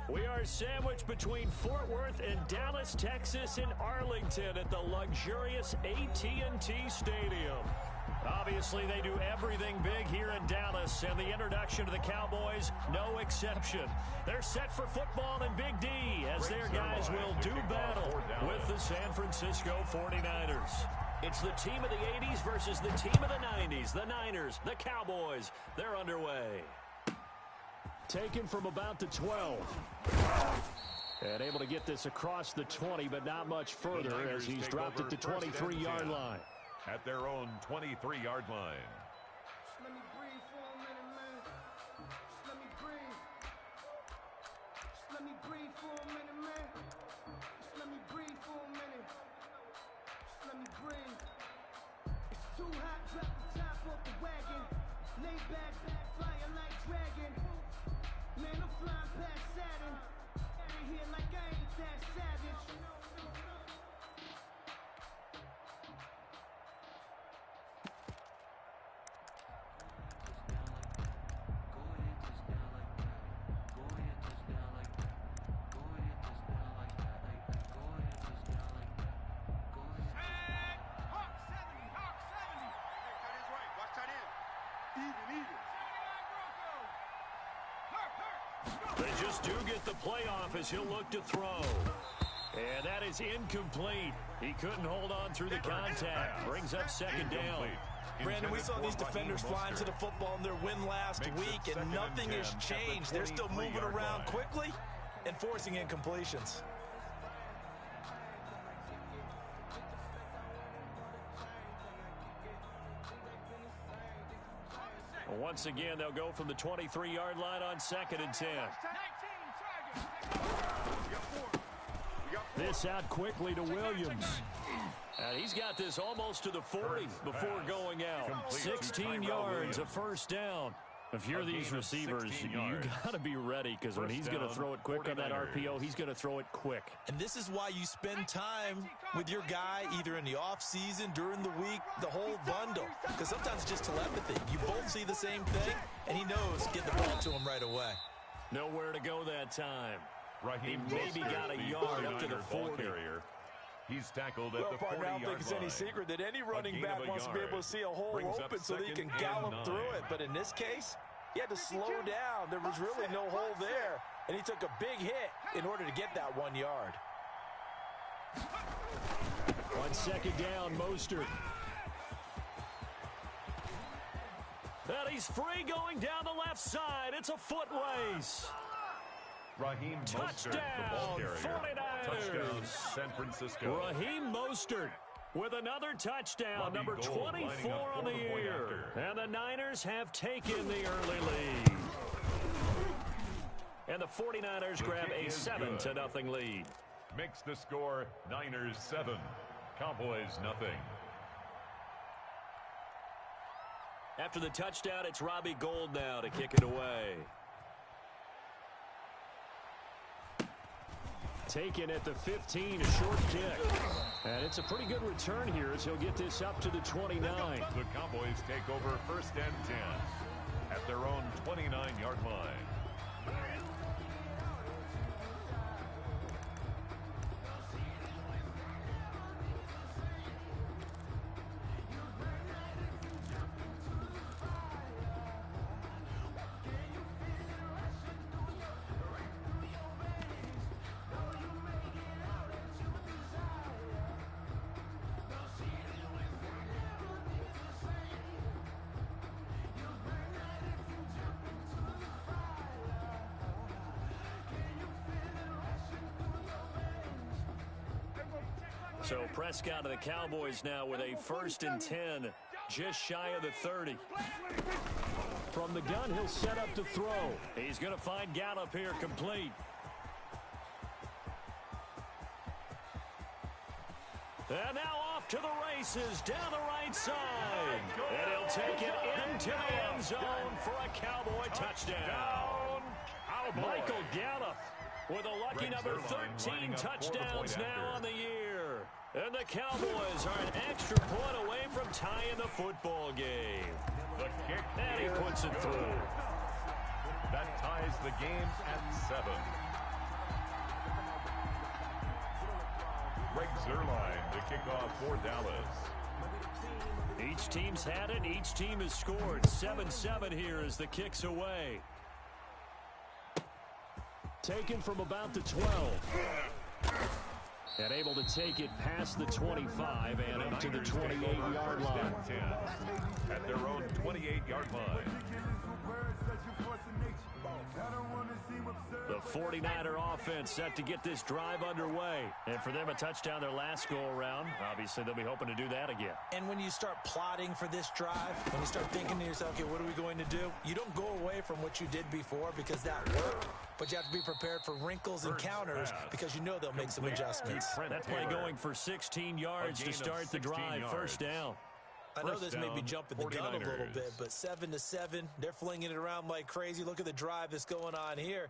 We are sandwiched between Fort Worth and Dallas, Texas, in Arlington at the luxurious AT&T Stadium. Obviously, they do everything big here in Dallas, and the introduction to the Cowboys, no exception. They're set for football in Big D, as their guys will do battle with the San Francisco 49ers. It's the team of the 80s versus the team of the 90s. The Niners, the Cowboys, they're underway. Taken from about the 12. And able to get this across the 20, but not much further as he's dropped at the 23-yard line. At their own 23-yard line. Let me breathe for a minute, man. Just let me breathe. Just let me breathe for a minute, man. Just let me breathe for a minute. Just let me breathe. It's too hot, drop the top off the wagon. Lay back, flying like dragon. Man, I'm flying past Saturn. Out of here like I ain't that savage. They just do get the playoff as he'll look to throw. And that is incomplete. He couldn't hold on through the contact. Brings up second down. Brandon, we saw these defenders flying to the football in their win last week, and nothing has changed. They're still moving around quickly and forcing incompletions. Once again, they'll go from the 23-yard line on 2nd and 10. This out quickly to Williams. And he's got this almost to the 40 before going out. 16 yards, a first down. If you're these receivers, you got to be ready, because when he's going to throw it quick on that RPO, he's going to throw it quick. And this is why you spend time with your guy either in the offseason, during the week, the whole bundle. Because sometimes it's just telepathy. You both see the same thing, and he knows get the ball to him right away. Nowhere to go that time. He maybe got a yard up to the 40. He's tackled at the 40-yard line. I don't think it's any secret that any running back wants to be able to see a hole open so that he can gallop through it. But in this case, he had to slow down. There was really no hole there, and he took a big hit in order to get that 1 yard. On second down, Mostert. And he's free going down the left side. It's a foot race. Raheem Mostert, the ball carrier. Touchdown, San Francisco. Raheem Mostert with another touchdown, number 24 on the year. And the Niners have taken the early lead. And the 49ers grab a 7-0 lead. Makes the score Niners 7, Cowboys nothing. After the touchdown, it's Robbie Gould now to kick it away. Taken at the 15, a short kick. And it's a pretty good return here as he'll get this up to the 29. The Cowboys take over 1st and 10 at their own 29-yard line. So Prescott of the Cowboys now with a 1st and 10, just shy of the 30. From the gun, he'll set up to throw. He's going to find Gallup here complete. And now off to the races down the right side. And he'll take it into the end zone for a Cowboy touchdown. Michael Gallup with a lucky number 13 touchdowns now on the year. And the Cowboys are an extra point away from tying the football game. The kick. And he puts it through. That ties the game at 7. Greg Zuerlein to kick off for Dallas. Each team's had it. Each team has scored. 7-7 here as the kick's away. Taken from about the 12. And able to take it past the 25 and up to the 28-yard line. At their own 28-yard line. The 49er offense set to get this drive underway. And for them, a touchdown their last go-around. Obviously, they'll be hoping to do that again. And when you start plotting for this drive, when you start thinking to yourself, okay, what are we going to do? You don't go away from what you did before because that worked. But you have to be prepared for wrinkles and counters because you know they'll make some adjustments. That play going for 16 yards to start the drive. First down. I know this may be jumping the gun a little bit, but 7-7, they're flinging it around like crazy. Look at the drive that's going on here.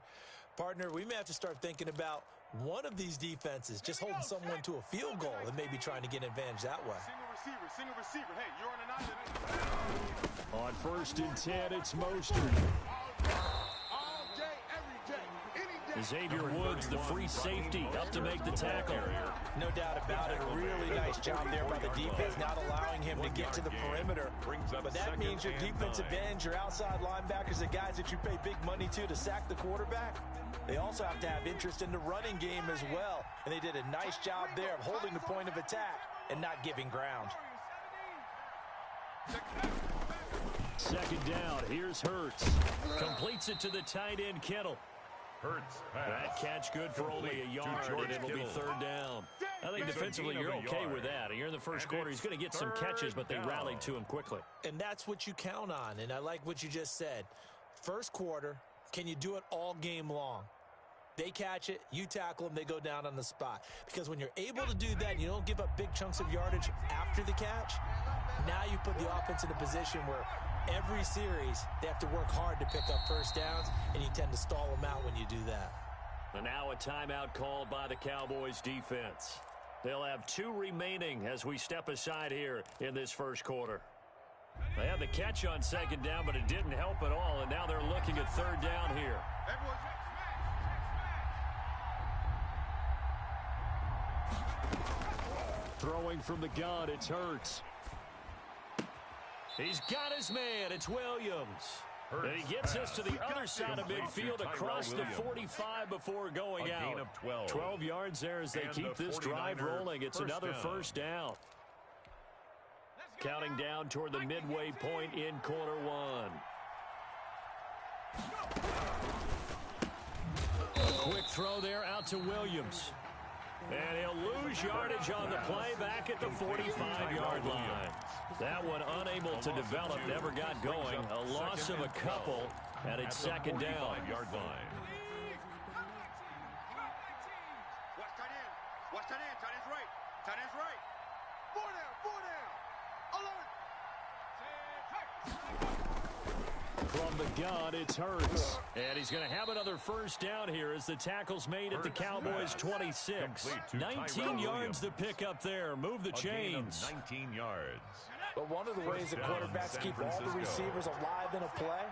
Partner, we may have to start thinking about one of these defenses just holding someone to a field goal and maybe trying to get an advantage that way. Single receiver. Hey, you're on an island. On 1st and 10, it's Mostert. All day, every day, any day. Xavier Woods, the free safety, up to make the tackle. No doubt about it. A really nice job there by the defense, not allowing him to get to the perimeter. But that means your defensive ends, your outside linebackers, the guys that you pay big money to sack the quarterback, they also have to have interest in the running game as well. And they did a nice job there of holding the point of attack and not giving ground. Second down, here's Hurts. Completes it to the tight end, Kittle. Hurts that catch good for only a yard, and it'll be 3rd down. I think defensively you're okay with that. You're in the first quarter. He's going to get some catches, but they rallied to him quickly. And that's what you count on, and I like what you just said. First quarter, can you do it all game long? They catch it, you tackle them, they go down on the spot. Because when you're able to do that and you don't give up big chunks of yardage after the catch, now you put the offense in a position where every series they have to work hard to pick up first downs, and you tend to stall them out when you do that. And now a timeout called by the Cowboys defense. They'll have 2 remaining as we step aside here in this first quarter. They had the catch on 2nd down, but it didn't help at all, and now they're looking at 3rd down here. Throwing from the gun, it's Hurts. He's got his man. It's Williams. And he gets us to the other side of midfield across the 45 before going out. 12 yards there as they keep this drive rolling. It's another first down. Counting down toward the midway point in quarter 1. A quick throw there out to Williams. And he'll lose yardage on the play back at the 45-yard line. That one unable to develop, never got going. A loss of a couple, and it's 2nd down. Yard line. Watch tight end. Tight end's right. Tight end's right. 4 down. Alert. From the gun, it's Hurts. And he's going to have another first down here as the tackle's made at the Cowboys' 26. 19 yards to pick up there. Move the chains. 19 yards. But one of the ways that quarterbacks keep all the receivers alive in a play,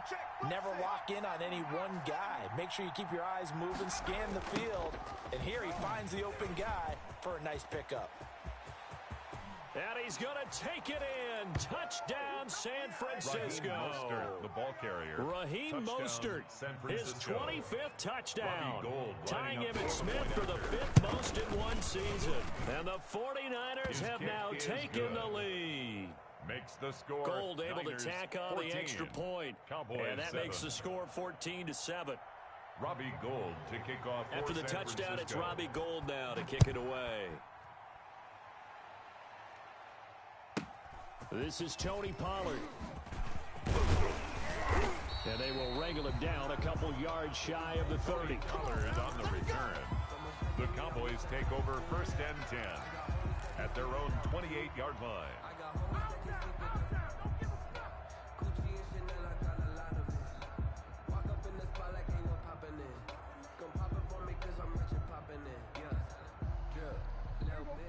never lock in on any one guy. Make sure you keep your eyes moving, scan the field. And here he finds the open guy for a nice pickup. And he's going to take it in. Touchdown, San Francisco. Raheem Mostert, the ball carrier. Raheem Mostert, his 25th touchdown. Tying Emmitt Smith for the 5th most in one season. And the 49ers have now taken the lead. Makes the score. Gold able to tack on 14. The extra point. Cowboys and that 7. makes the score 14-7. Robbie Gould to kick off. After the San touchdown, Francisco. it's Robbie Gould now to kick it away. This is Tony Pollard. And they will wrangle him down a couple yards shy of the 30. Pollard on the return. The Cowboys take over 1st and 10 at their own 28-yard line.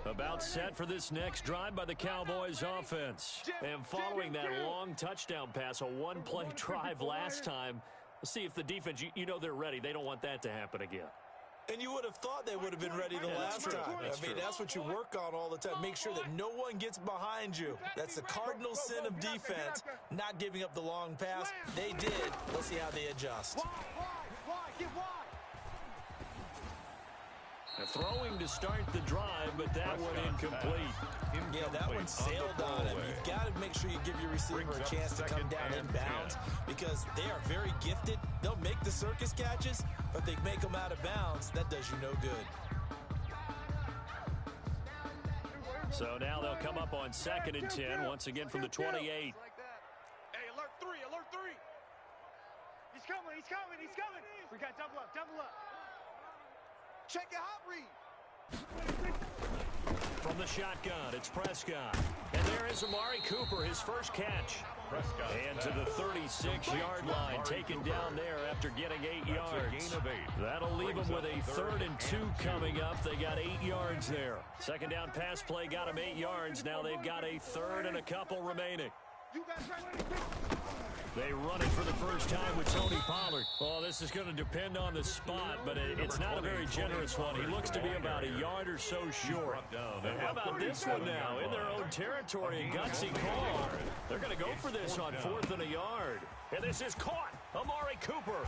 About set for this next drive by the Cowboys offense. And following that long touchdown pass, a one-play drive last time, let's see if the defense, you know they're ready. They don't want that to happen again. And you would have thought they would have been ready the last time. I mean, that's what you work on all the time. Make sure that no one gets behind you. That's the cardinal sin of defense, not giving up the long pass. They did. Let's see how they adjust. Get wide. Throwing to start the drive, but that one incomplete. Yeah, that one sailed on him. You've got to make sure you give your receiver a chance to come down in bounds because they are very gifted. They'll make the circus catches, but they make them out of bounds. That does you no good. So now they'll come up on 2nd and 10, once again from the 28. Hey, alert three. He's coming. We got double up. Check your hot read. From the shotgun, it's Prescott. And there is Amari Cooper, his first catch. Prescott and to the 36-yard line, taken down there after getting 8 yards. A gain of 8. That'll leave them with a 3rd and 2 coming up. They got 8 yards there. Second down pass play got them 8 yards. Now they've got a 3rd and a couple remaining. You guys ready? They run it for the first time with Tony Pollard. Oh, this is going to depend on the spot, but it's not a very generous one. He looks to be about a yard or so short. How about this one now? In their own territory, a gutsy call. They're going to go for this on 4th and a yard. And this is caught. Amari Cooper.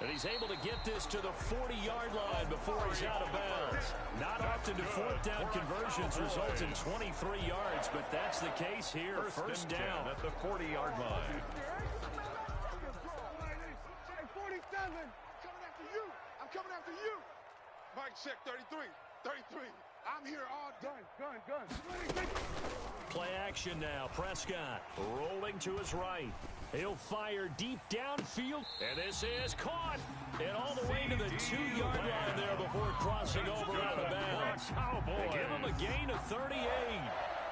And he's able to get this to the 40-yard line before he's out of bounds. Not often do 4th down conversions result in 23 yards, but that's the case here. First down at the 40-yard line. Hey, 47. I'm coming after you. Mike check 33. I'm here all day. Gun. Play action now. Prescott rolling to his right. He'll fire deep downfield, and this is caught. And all the way to the 2-yard line there before crossing over out of bounds. They give him a gain of 38.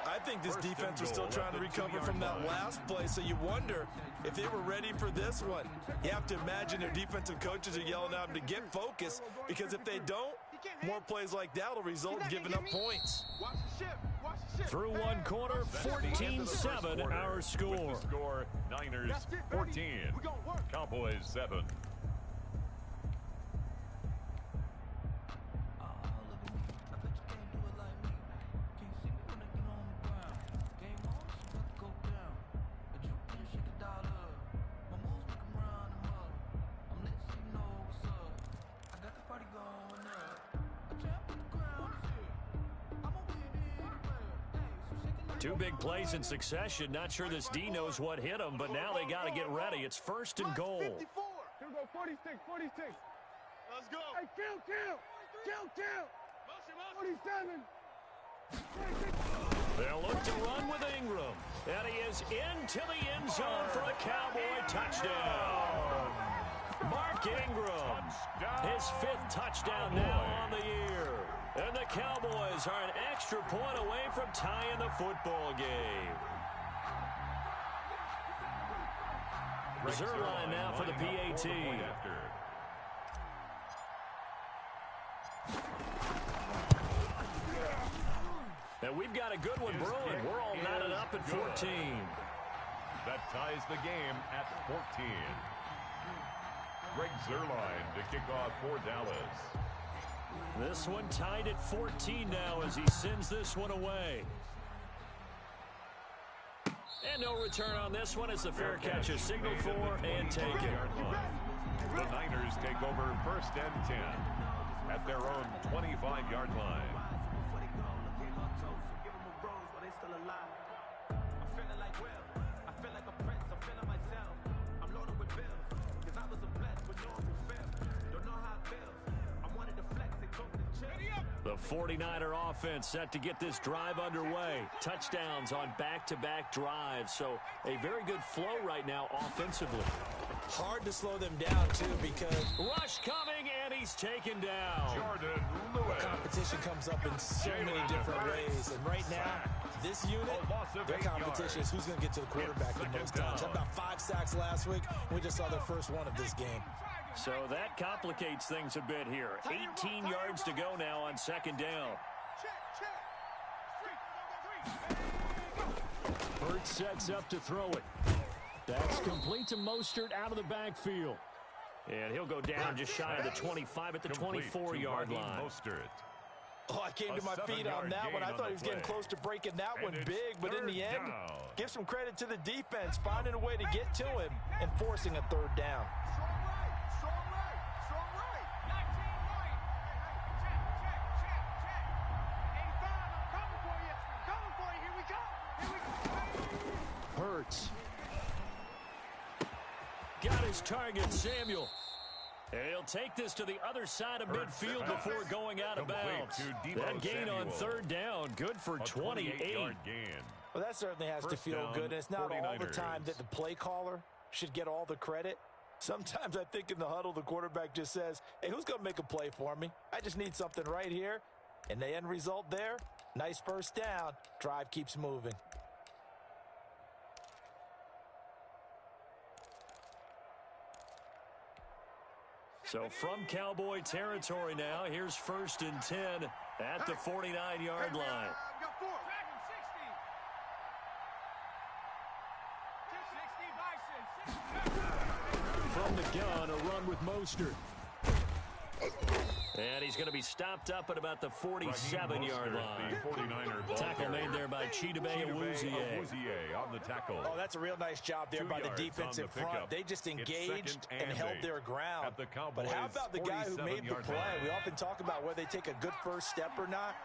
I think this defense was still trying to recover from that last play, so you wonder if they were ready for this one. You have to imagine their defensive coaches are yelling at them to get focused, because if they don't, more plays like that will result in giving up points. Watch the ship. Through one quarter, 14-7 our score. With the score, Niners 14, Cowboys 7. Two big plays in succession. Not sure this D knows what hit him, but now they got to get ready. It's 1st and goal. Here we go, 46. Let's go. Hey, kill. 47. They'll look to run with Ingram. And he is into the end zone for a Cowboy touchdown. Mark Ingram, his 5th touchdown now on the year. And the Cowboys are an extra point away from tying the football game. Zerline now for the PAT. And we've got a good one brewing. We're all knotted up at 14. That ties the game at 14. Greg Zerline to kick off for Dallas. This one tied at 14 now as he sends this one away. And no return on this one as the fair catch is signaled for and taken. The Niners take over 1st and 10 at their own 25-yard line. The 49er offense set to get this drive underway. Touchdowns on back-to-back drives, so a very good flow right now offensively. Hard to slow them down, too, because rush coming, and he's taken down. Jordan Lewis. Competition comes up in so many different ways, and right now, this unit, their competition is who's going to get to the quarterback the most times. Had about 5 sacks last week, and we just saw their first one of this game. So that complicates things a bit here. 18 yards to go now on 2nd down. Hurts sets up to throw it. That's complete to Mostert out of the backfield. And he'll go down just shy of the 25 at the 24-yard line. Mostert. Oh, I came to my feet on that one. I thought he was getting close to breaking that one big, but in the end, give some credit to the defense, finding a way to get to him and forcing a third down. Strong right. 19 right. Check. 85, I'm coming for you. Here we go. Hurts. Got his target, Samuel. And he'll take this to the other side of midfield before going out of bounds. That gain on third down, good for 28. Well, that certainly has to feel good. And it's not all the time that the play caller should get all the credit. Sometimes I think in the huddle, the quarterback just says, hey, who's going to make a play for me? I just need something right here. And the end result there, nice first down. Drive keeps moving. So from Cowboy territory now, here's 1st and 10 at the 49-yard line. Got 4. 60. From the gun, a run with Mostert. And he's going to be stopped up at about the 47-yard line. Tackle made there by Chidobe Awuzie on the tackle. Oh, that's a real nice job there by the defensive front. They just engaged and held their ground. But how about the guy who made the play? We often talk about whether they take a good first step or not.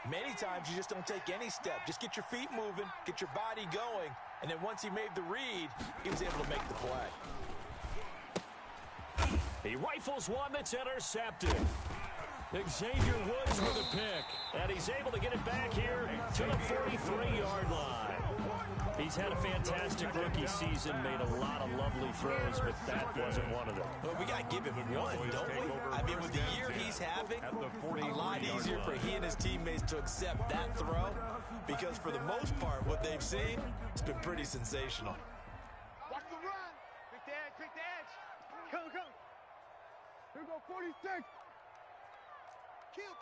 Many times you just don't take any step. Just get your feet moving, get your body going, and then once he made the read, he was able to make the play. He rifles one that's intercepted. Xavier Woods with a pick. And he's able to get it back here to the 43-yard line. He's had a fantastic rookie season, made a lot of lovely throws, but that wasn't one of them. Well, we got to give him one, don't we? I mean, with the year he's having, a lot easier for he and his teammates to accept that throw because for the most part, what they've seen, it's been pretty sensational. Watch the run. Pick the edge. Come. Here we go, 46. Kill.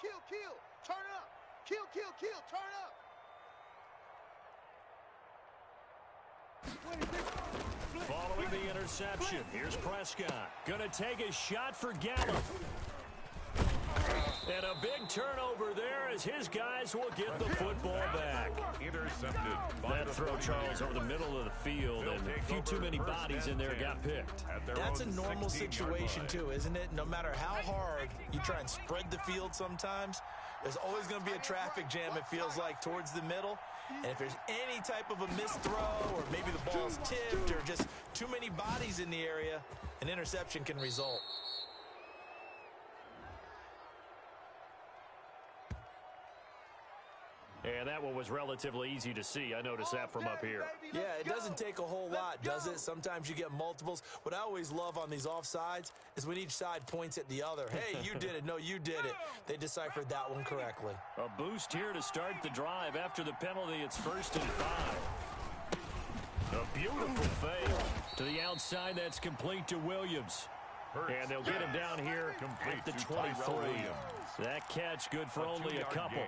Turn up. Kill. Turn up. 26. Following the interception, here's Prescott. Gonna take a shot for Gallup. And a big turnover there as his guys will get the football back. Intercepted. That throw, Charles, over the middle of the field, and a few too many bodies in there got picked. That's a normal situation, too, isn't it? No matter how hard you try and spread the field sometimes, there's always going to be a traffic jam, it feels like, towards the middle. And if there's any type of a missed throw or maybe the ball's tipped or just too many bodies in the area, an interception can result. And that one was relatively easy to see. I noticed that from up here. Yeah, it doesn't take a whole lot, does it? Sometimes you get multiples. What I always love on these offsides is when each side points at the other. Hey, you did it. No, you did it. They deciphered that one correctly. A boost here to start the drive. After the penalty, it's 1st and 5. A beautiful fake to the outside. That's complete to Williams. And they'll get him down here at the 23. That catch good for only a couple.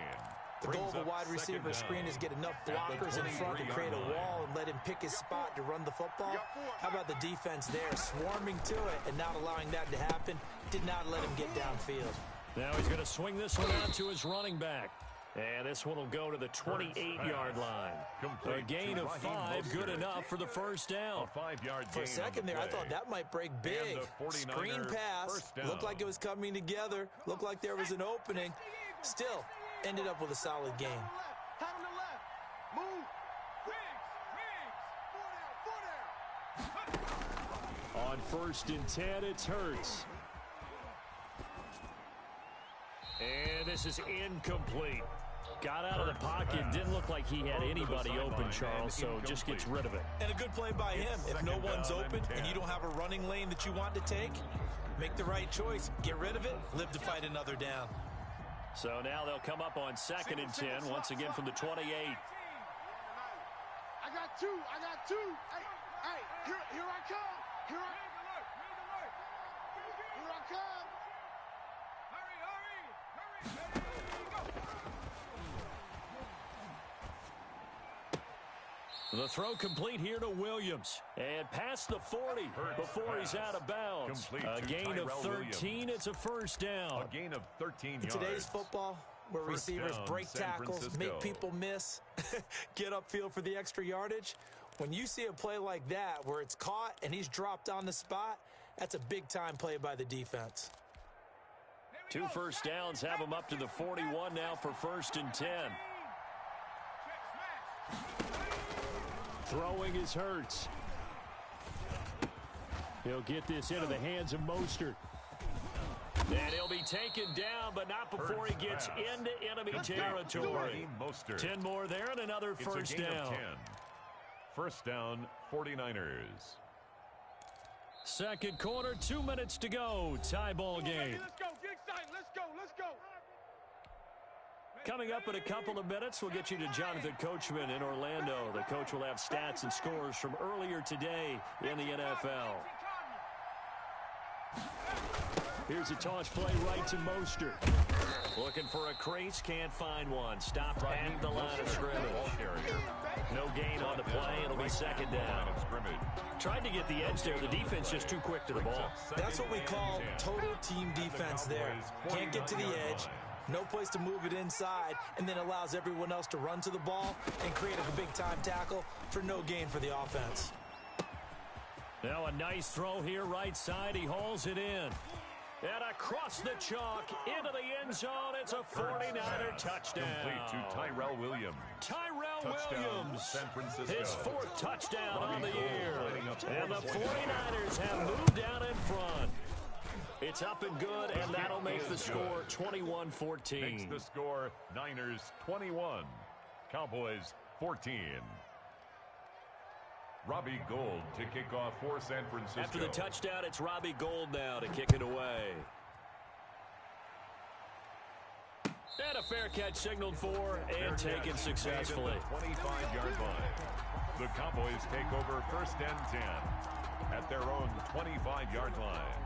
The goal of a wide receiver screen is get enough blockers in front to create a wall and let him pick his spot to run the football. How about the defense there, swarming to it and not allowing that to happen? Did not let him get downfield. Now he's going to swing this one out to his running back. And this one will go to the 28-yard line. A gain of 5, good enough for the first down. For a second there, I thought that might break big. Screen pass, looked like it was coming together, looked like there was an opening. Still, ended up with a solid game. Tight on the left. Move. Riggs. 4 down. On 1st and 10, it's Hurts. And this is incomplete. Got out of the pocket. Didn't look like he had anybody open, Charles, so just gets rid of it. And a good play by him. If no one's open and you don't have a running lane that you want to take, make the right choice. Get rid of it. Live to fight another down. So now they'll come up on 2nd and 10, once again from the 28. I got two. Hey, here I come. Here I come. The throw complete here to Williams. And past the 40 before he's out of bounds. A gain of 13. It's a first down. A gain of 13 yards. In today's football, where receivers break tackles, make people miss, get upfield for the extra yardage, when you see a play like that where it's caught and he's dropped on the spot, that's a big-time play by the defense. 2 first downs have him up to the 41 now for 1st and 10. Throwing is Hurts. He'll get this into the hands of Mostert. And he'll be taken down, but not before he gets into enemy territory. 10 more there and another first down. First down, 49ers. Second quarter, 2 minutes to go. Tie ball game. Let's go. Get excited. Let's go. Let's go. Coming up in a couple of minutes, we'll get you to Jonathan Coachman in Orlando. The coach will have stats and scores from earlier today in the NFL. Here's a toss play right to Mostert. Looking for a crease, can't find one. Stopped at the line of scrimmage. No gain on the play. It'll be second down. Tried to get the edge there. The defense just too quick to the ball. That's what we call total team defense there. Can't get to the edge. No place to move it inside, and then allows everyone else to run to the ball and create a big-time tackle for no gain for the offense. Now a nice throw here right side. He hauls it in. And across the chalk into the end zone. It's a 49er touchdown. Complete to Tyrell Williams. Tyrell Williams. San Francisco. His 4th touchdown on the year. And the 49ers have moved down in front. It's up and good, and that'll make the score 21-14. Makes the score Niners 21, Cowboys 14. Robbie Gould to kick off for San Francisco. After the touchdown, it's Robbie Gould now to kick it away. And a fair catch signaled for and taken successfully. 25-yard line. The Cowboys take over 1st and 10 at their own 25-yard line.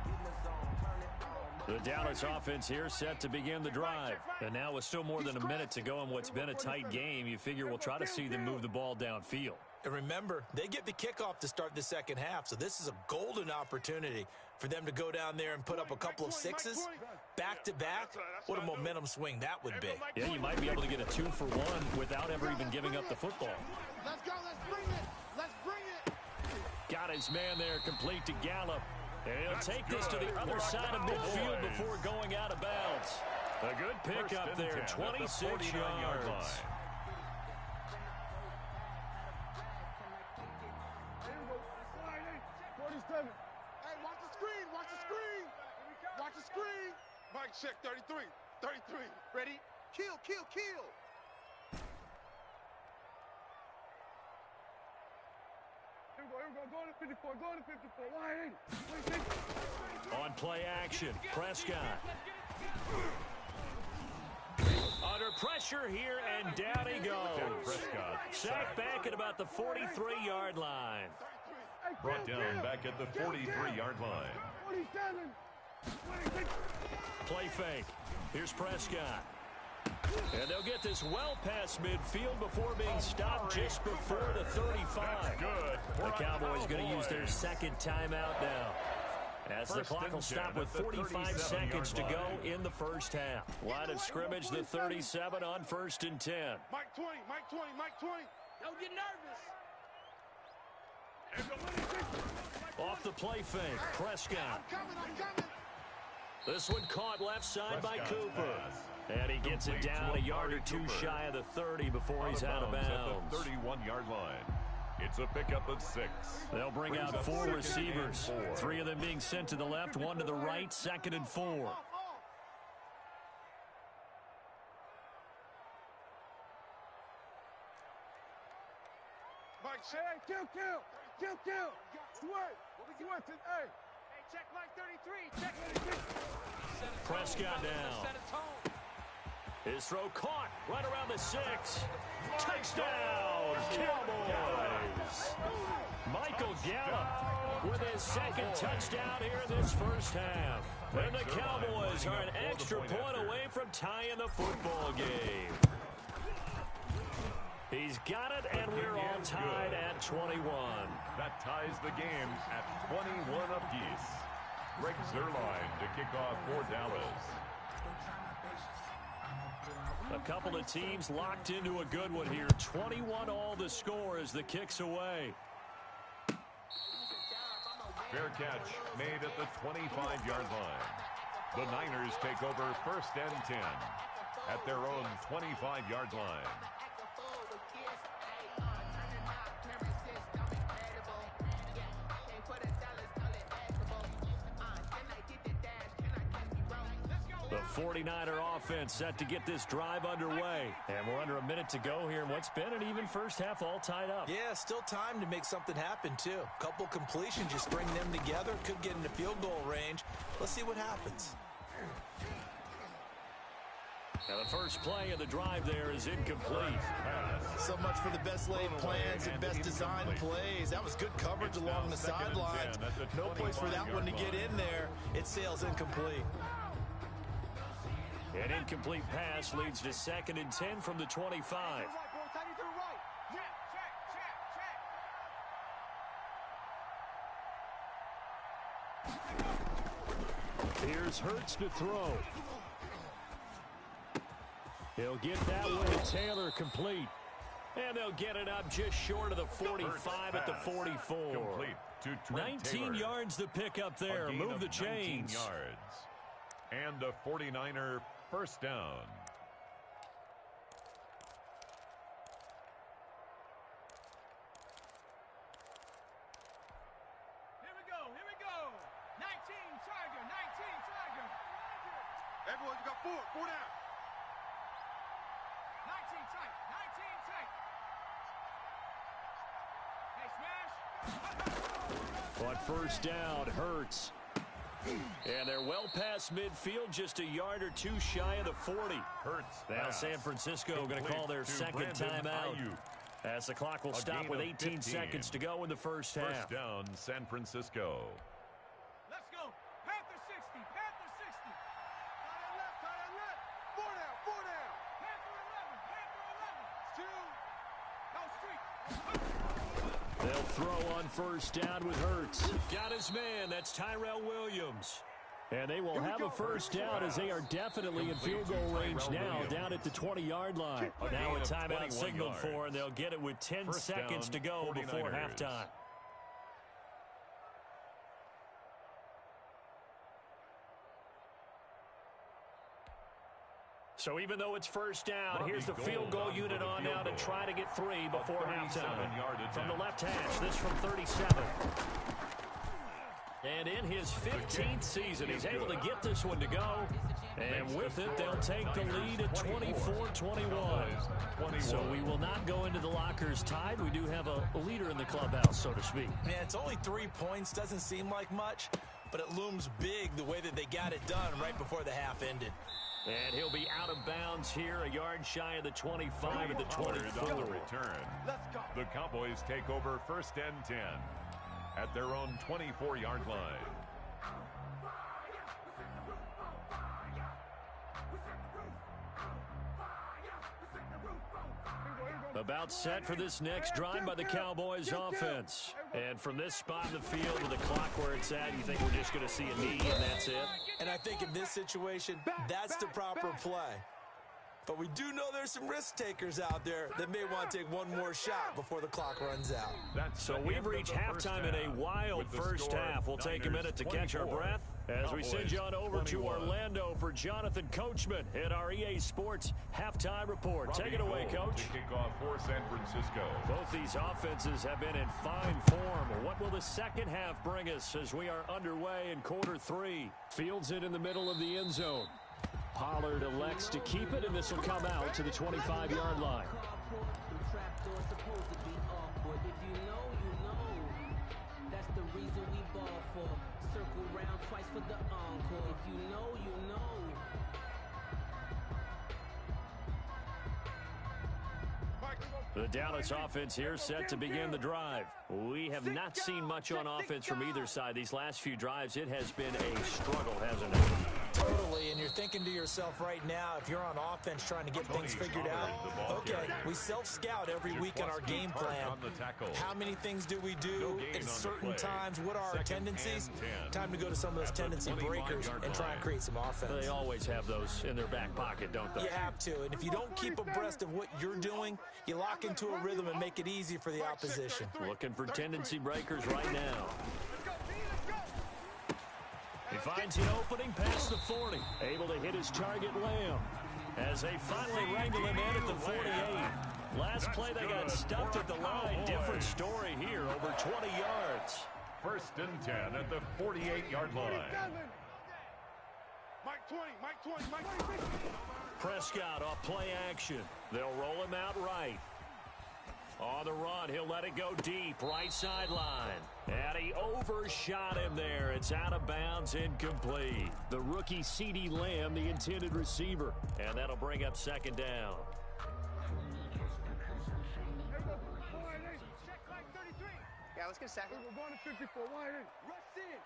The Dallas offense here set to begin the drive. And now with still more than a minute to go in what's been a tight game, you figure we'll try to see them move the ball downfield. And remember, they get the kickoff to start the second half, so this is a golden opportunity for them to go down there and put up a couple of sixes back-to-back. What a momentum swing that would be. Yeah, you might be able to get a 2-for-1 without ever even giving up the football. Let's go. Let's bring it. Let's bring it. Got his man there complete to Gallup. And he'll take this to the other side of midfield before going out of bounds. A good pickup there, 26 yards. 47. Hey, watch the screen. Watch the screen. Watch the screen. Mike check, 33. 33. Ready? Kill, kill, kill. Here we go. Go to 54. Go to 54. Wide. On play action, Prescott. Under pressure here, and down he goes. Sacked back at about the 43-yard line. Brought down back at the 43-yard line. 47. Play fake. Here's Prescott. And they'll get this well past midfield before being stopped just before the 35. Good. The Cowboys going to use their second timeout now, as the clock will stop with 45 seconds to go in the first half. Line of scrimmage, the 37 on 1st and 10. Mike 20, Mike 20, Mike 20. Don't get nervous. Off the play fake, Prescott. I'm coming. This one caught left side by Cooper. And he gets it down a yard or two shy of the 30 before he's out of bounds. At the 31-yard line. It's a pickup of 6. They'll bring out 4 receivers. 3 of them being sent to the left, 1 to the right, 2nd and 4. Mike, kill. Sweat. Hey, check Mike 33. Check 33. Prescott down. His throw caught right around the 6. Touchdown, Cowboys! Michael Gallup with his second touchdown here in this first half. And the Cowboys are an extra point away from tying the football game. He's He's got it, and we're all tied at 21. That ties the game at 21 apiece. Greg Zuerlein to kick off for Dallas. A couple of teams locked into a good one here. 21 all the score as the kick's away. Fair catch made at the 25-yard line. The Niners take over 1st and 10 at their own 25-yard line. The 49er offense set to get this drive underway. And we're under a minute to go here in what's been an even first half, all tied up. Yeah, still time to make something happen, too. Couple completions, just string them together. Could get into field goal range. Let's see what happens. Now the first play of the drive there is incomplete. So much for the best laid plans and best designed plays. That was good coverage along the sidelines. No place for that one to get in there. It sails incomplete. An incomplete pass leads to 2nd and 10 from the 25. Here's Hurts to throw. He'll get that one to Taylor complete. And they'll get it up just short of the 45 at the 44. Complete to 19 Taylor. Yards to pick up there. Move the chains. Yards. And a 49er first down. Here we go. 19 Tiger. Everyone, you got 4 down. 19 tight. Hey, smash. On first down, Hurts. And they're well past midfield, just a yard or two shy of the 40. Hurts. Now San Francisco going to call their second timeout. As the clock will stop with 18 seconds to go in the first half. First down, San Francisco. Let's go. Panther 60. Tight end left. 4 down. Panther 11. Go street. They'll throw on first down with Hurts. Got his man. That's Tyrell Williams. And they will have a first down as they are definitely in field goal range now, down at the 20-yard line. Now a timeout signaled for, and they'll get it with 10 seconds to go before halftime. So even though it's first down, here's the field goal unit on now to try to get 3 before halftime. From the left hash, this from 37. And in his 15th season, he's able to get this one to go. And with it, they'll take the lead at 24-21. So we will not go into the lockers tied. We do have a leader in the clubhouse, so to speak. Man, it's only 3 points. Doesn't seem like much, but it looms big the way that they got it done right before the half ended. And he'll be out of bounds here, a yard shy of the 25 at the 24. Return. The Cowboys take over 1st and 10 at their own 24-yard line. About set for this next drive by the Cowboys offense. And from this spot in the field with the clock where it's at, you think we're just going to see a knee and that's it? And I think in this situation, that's the proper play. But we do know there's some risk takers out there that may want to take one more shot before the clock runs out. So we've reached halftime in a wild first half. We'll take a minute to catch our breath as we send you on over to Orlando for Jonathan Coachman at our EA Sports Halftime Report. Take it away, Coach. Kickoff for San Francisco. Both these offenses have been in fine form. What will the second half bring us as we are underway in quarter 3? Fields it in the middle of the end zone. Pollard elects to keep it, and this will come out to the 25-yard line. That's the reason we ball for. Circle round twice for the encore. If you know, you know. The Dallas offense here set to begin the drive. We have not seen much on offense from either side. These last few drives, it has been a struggle, hasn't it? Totally. early, and you're thinking to yourself right now, if you're on offense trying to get things figured out, okay, we self-scout every week in our game plan. How many things do we do at certain times? What are our tendencies? Time to go to some of those tendency breakers and try and create some offense. They always have those in their back pocket, don't they? You have to, and if you don't keep abreast of what you're doing, you lock into a rhythm and make it easy for the opposition. Looking for tendency breakers right now. He finds the opening past the 40. Able to hit his target, Lamb. As they finally wrangle him in at the 48. Last play, they got stuffed at the line. Different story here, over 20 yards. 1st and 10 at the 48-yard line. Mike 20, Mike 20, Mike 20. Prescott off play action. They'll roll him out right. On the run, he'll let it go deep, right sideline. And he overshot him there. It's out of bounds, incomplete. The rookie CeeDee Lamb, the intended receiver. And that'll bring up 2nd down. Yeah, let's get a second. We're going to 54. Rush in.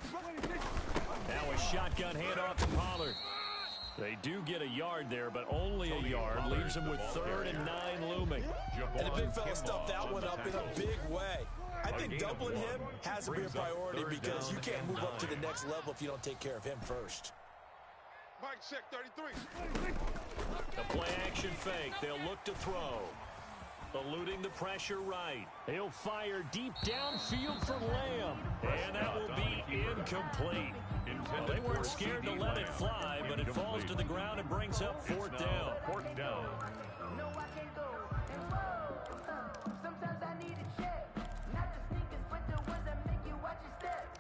Now a shotgun handoff to Pollard. They do get a yard there, but only a yard. Leaves them with 3rd and 9 looming. And the big fella stuffed that one up in a big way. I think doubling him has to be a priority because you can't move up to the next level if you don't take care of him first. Mike check 33. The play action fake. They'll look to throw. Eluding the pressure right. He'll fire deep downfield for Lamb. And that will be incomplete. Well, they weren't scared to let it fly, but it falls to the ground and brings up 4th down. 4th down. No, I can't go. Sometimes I need a check. Not the sneakers, but the ones that make you watch your steps.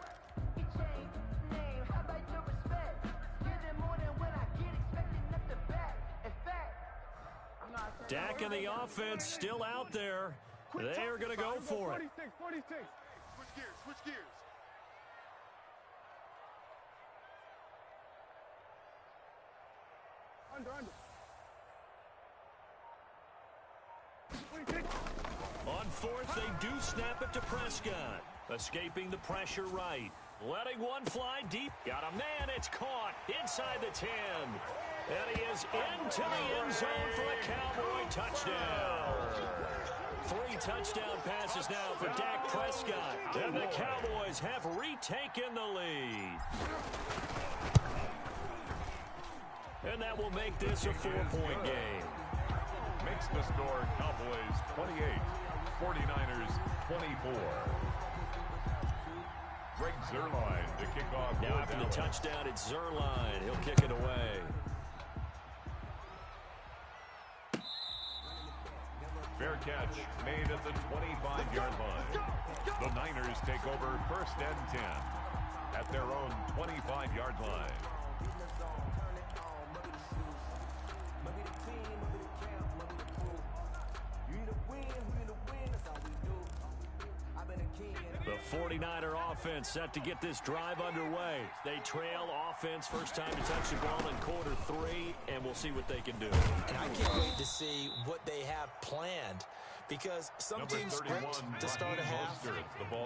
He changed name. How about your respect? Give them more than when I get expected up the back. In fact, I'm not. Dak and the offense still out there. They're going to go for it. 46. Switch gears, switch gears. Under. On 4th, they do snap it to Prescott. Escaping the pressure right. Letting one fly deep. Got a man. It's caught inside the 10. And he is into the end zone for a Cowboy touchdown. 3 touchdown passes now for Dak Prescott. And the Cowboys have retaken the lead. And that will make this a 4-point game. Makes the score Cowboys 28, 49ers 24. Greg Zuerlein to kick off. Now after the touchdown, it's Zuerlein. He'll kick it away. Fair catch made at the 25-yard line. The Niners take over 1st and 10 at their own 25-yard line. The 49er offense set to get this drive underway. They trail offense, first time to touch the ball in quarter 3, and we'll see what they can do. And I can't wait to see what they have planned because some teams sprint to start a half.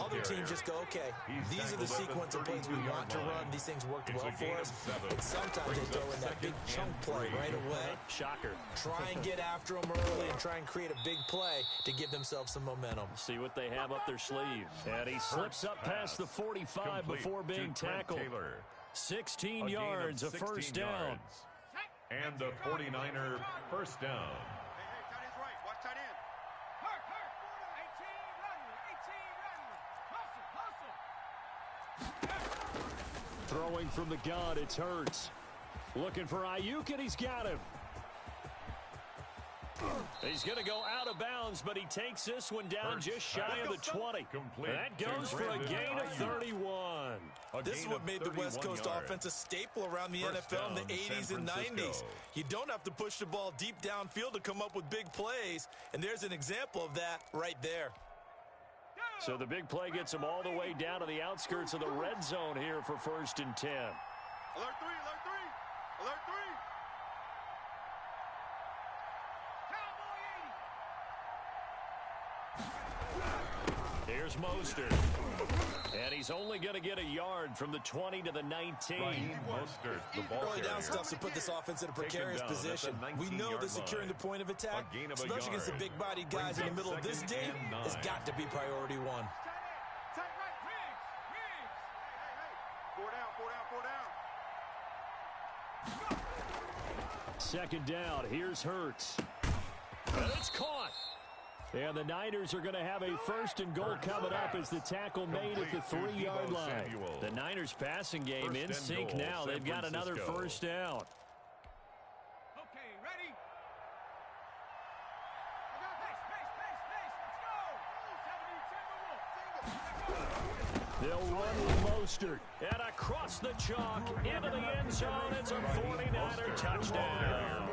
Other teams just go, okay, these are the sequence of plays we want to run. These things worked well for us. And sometimes they throw in that big chunk play right away. Shocker. Try and get after them early and try and create a big play to give themselves some momentum. See what they have up their sleeve. And he slips up past the 45 before being tackled. 16 yards, a 1st down. And the 49er 1st down. Throwing from the gun, it's Hurts. Looking for Ayuk, and he's got him. He's going to go out of bounds, but he takes this one down just shy of the 20. That goes for a gain of 31. This is what made the West Coast offense a staple around the NFL in the 80s and 90s. You don't have to push the ball deep downfield to come up with big plays, and there's an example of that right there. So the big play gets him all the way down to the outskirts of the red zone here for 1st and 10. Alert 3, alert 3, alert 3. Here's Mostert. And he's only going to get a yard from the 20 to the 19. Mostert, the ball Early carrier. down stuff to put this offense in a precarious position. We know that securing the point of attack, especially against the big-bodied guys in the middle of this game, has got to be priority one. Second down. Here's Hurts. And it's caught. And the Niners are going to have a first and goal coming up as the tackle made at the 3-yard line. The Niners passing game in sync now. They've got another first down. Okay, ready? They'll run with Mostert. And across the chalk into the end zone. It's a 49er touchdown.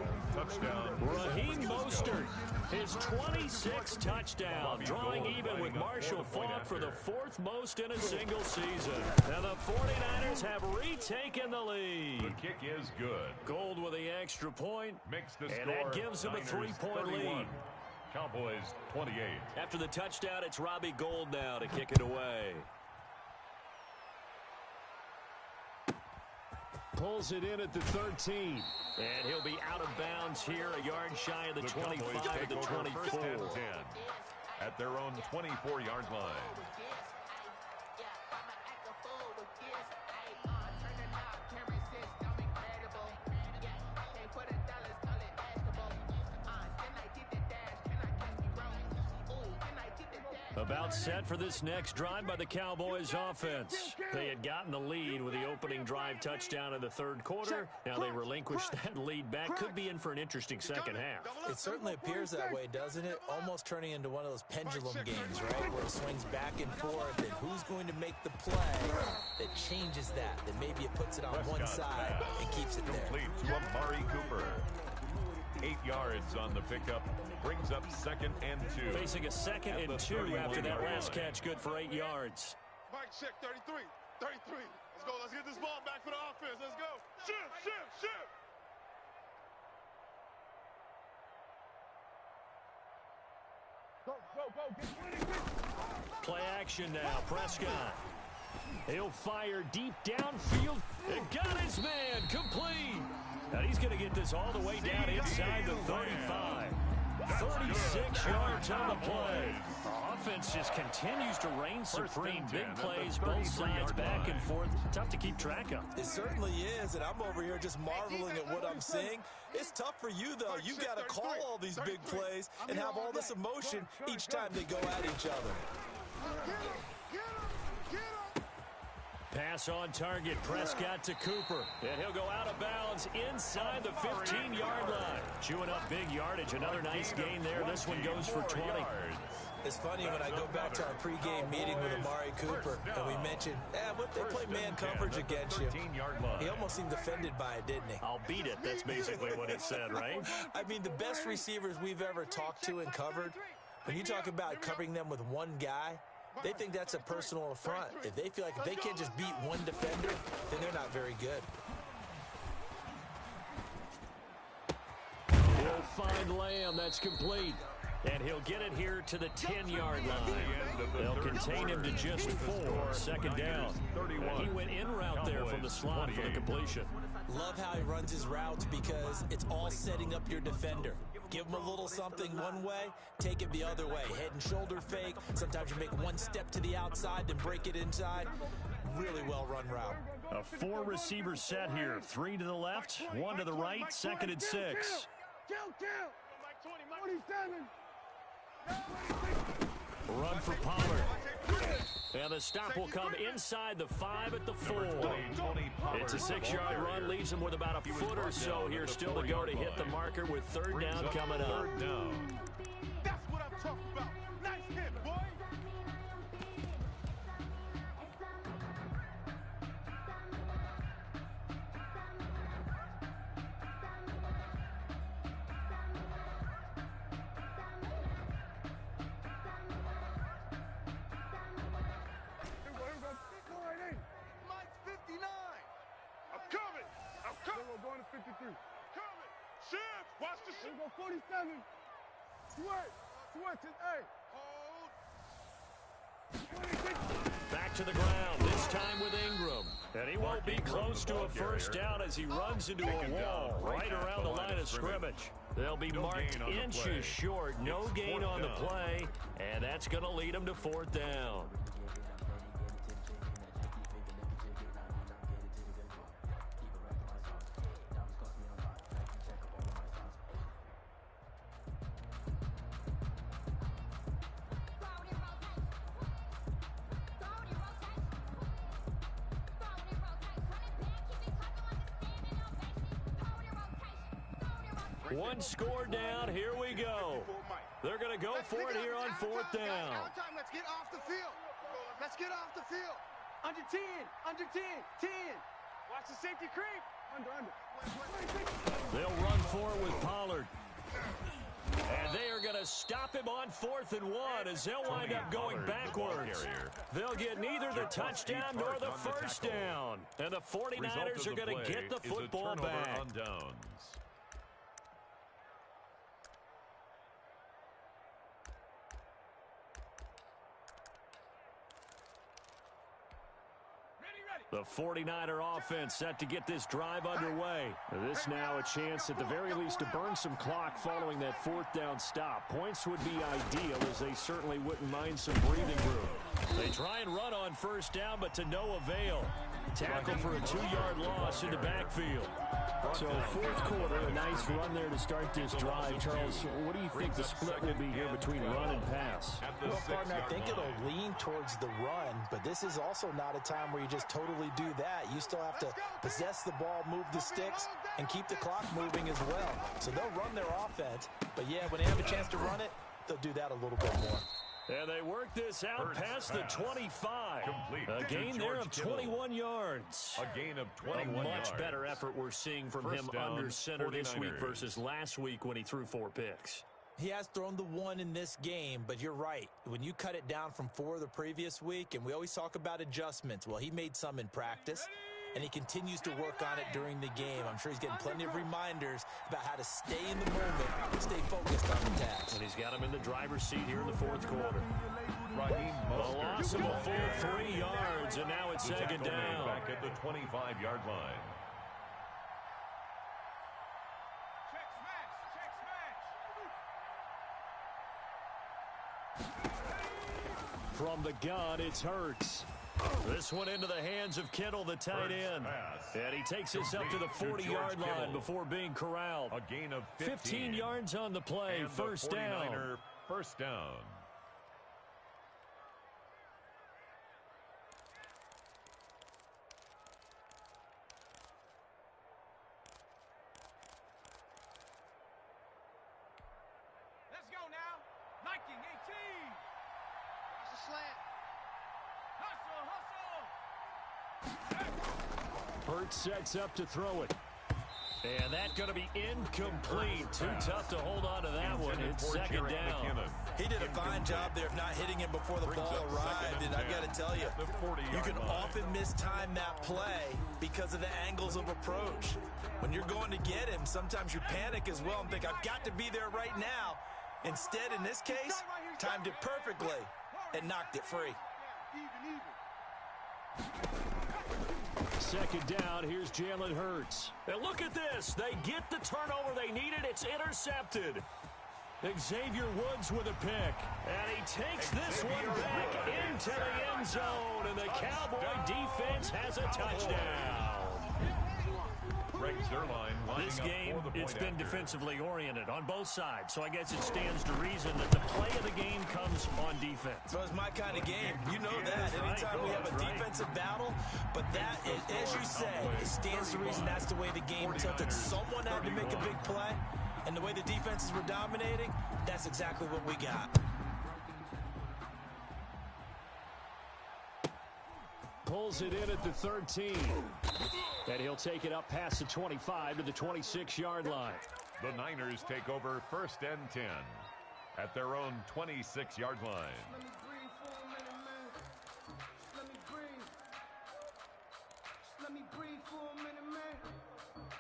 Raheem Mostert, his 26th touchdown, drawing even with Marshall Faulk for the 4th most in a single season. And the 49ers have retaken the lead. The kick is good. Gold with the extra point, Makes the and score that gives them a 3-point lead. Cowboys 28. After the touchdown, it's Robbie Gould now to kick it away. Pulls it in at the 13. And he'll be out of bounds here, a yard shy of the 25 to the 24. First and 10 at their own 24-yard line. About set for this next drive by the Cowboys offense. They had gotten the lead with the opening drive touchdown in the third quarter. Now they relinquish that lead back. Could be in for an interesting second half. It certainly appears that way, doesn't it? Almost turning into one of those pendulum games, right? Where it swings back and forth, and who's going to make the play that changes that maybe it puts it on one side and keeps it there. Complete to Amari Cooper. 8 yards on the pickup. Brings up 2nd and 2. Facing a 2nd and 2 after that last catch. Good for 8 yards. Mike check 33. 33. Let's go. Let's get this ball back for the offense. Let's go. Shift. Go. Play action now. Prescott. He'll fire deep downfield. And got his man complete. And he's going to get this all the way down inside the 35. 36 yards on the play. Offense just continues to reign supreme. Big plays, both sides, back and forth. Tough to keep track of. It certainly is, and I'm over here just marveling at what I'm seeing. It's tough for you, though. You got to call all these big plays and have all this emotion each time they go at each other. Pass on target. Prescott to Cooper. And he'll go out of bounds inside the 15-yard line. Chewing up big yardage. Another nice gain there. This one goes for 20. It's funny when I go back to our pregame meeting with Amari Cooper, and we mentioned, what they play man coverage against you. He almost seemed offended by it, didn't he? I'll beat it. That's basically what he said, right? I mean, the best receivers we've ever talked to and covered, when you talk about covering them with one guy, they think that's a personal affront. If they feel like if they can't just beat one defender, then they're not very good. He'll find Lamb. That's complete. And he'll get it here to the 10-yard line. They'll contain him to just 4. Second down. He went in route there from the slot for the completion. Love how he runs his routes because it's all setting up your defender. Give him a little something one way, take it the other way. Head and shoulder fake. Sometimes you make one step to the outside, then break it inside. Really well-run route. A 4-receiver set here. 3 to the left, 1 to the right, 2nd and 6. Kill. 27. Run for Pollard. And the stop will come inside the 5 at the 4. It's a 6-yard run, leaves him with about a foot or so here still to go to hit the marker with 3rd down coming up. That's what I'm talking about. Nice hit, boy. Watch the shit. Go 47. Switch. Hey. Hold. Back to the ground, this time with Ingram. And he won't be close to a first down as he runs into a wall right around the line of scrimmage. They'll be marked inches short, no gain on the play, and that's going to lead them to 4th down. One score down, here we go. They're going to go for it here on 4th down. Let's get off the field. Let's get off the field. Under 10, under 10, 10. Watch the safety creep. Under. They'll run for it with Pollard. And they are going to stop him on 4th and 1 as they'll wind up going backwards. They'll get neither the touchdown nor the first down. And the 49ers are going to get the football back. The 49er offense set to get this drive underway. This now a chance at the very least to burn some clock following that 4th down stop. Points would be ideal as they certainly wouldn't mind some breathing room. They try and run on first down, but to no avail. Tackle for a 2-yard loss in the backfield. So 4th quarter, a nice run there to start this drive. Charles, what do you think the split will be here between run and pass? Well, partner, I think it'll lean towards the run, but this is also not a time where you just totally do that. You still have to possess the ball, move the sticks, and keep the clock moving as well. So they'll run their offense, but yeah, when they have a chance to run it, they'll do that a little bit more. And they work this out past the 25. Complete A gain there of 21 yards. A gain of 21 yards. A much better effort we're seeing from him under center 49ers. This week versus last week when he threw 4 picks. He has thrown the 1 in this game, but you're right. When you cut it down from 4 the previous week, and we always talk about adjustments, well, he made some in practice, and he continues to work on it during the game. I'm sure he's getting plenty of reminders about how to stay in the moment, stay focused on the task. And he's got him in the driver's seat here in the 4th quarter. The loss of a full 3 yards, and now it's 2nd down. Back at the 25-yard line. From the gun, it's Hurts. This one into the hands of Kittle, the tight end. And he takes us up to the 40-yard line before being corralled. A gain of 15 yards on the play, first down. First down. Let's go now. Nike 18. It's a slant. Hurts sets up to throw it. And that's going to be incomplete. Too tough to hold on to that one. It's 2nd down. He did a fine job there of not hitting him before the ball arrived. And I've got to tell you, you can often mistime that play because of the angles of approach. When you're going to get him, sometimes you panic as well and think, I've got to be there right now. Instead, in this case, timed it perfectly and knocked it free. 2nd down, here's Jalen Hurts. And look at this. They get the turnover they needed. It's intercepted. Xavier Woods with a pick. And he takes this one back into the end zone. And the Cowboy defense has a touchdown. This game, it's been defensively oriented on both sides, so I guess it stands to reason that the play of the game comes on defense. So it's my kind of game. You know that. Anytime we have a defensive battle, but that, as you say, it stands to reason that's the way the game tilted. Someone had to make a big play, and the way the defenses were dominating, that's exactly what we got. Pulls it in at the 13. And he'll take it up past the 25 to the 26-yard line. The Niners take over 1st and 10 at their own 26-yard line. Let me breathe for a minute, man. Just let me breathe. Just let me breathe for a minute, man.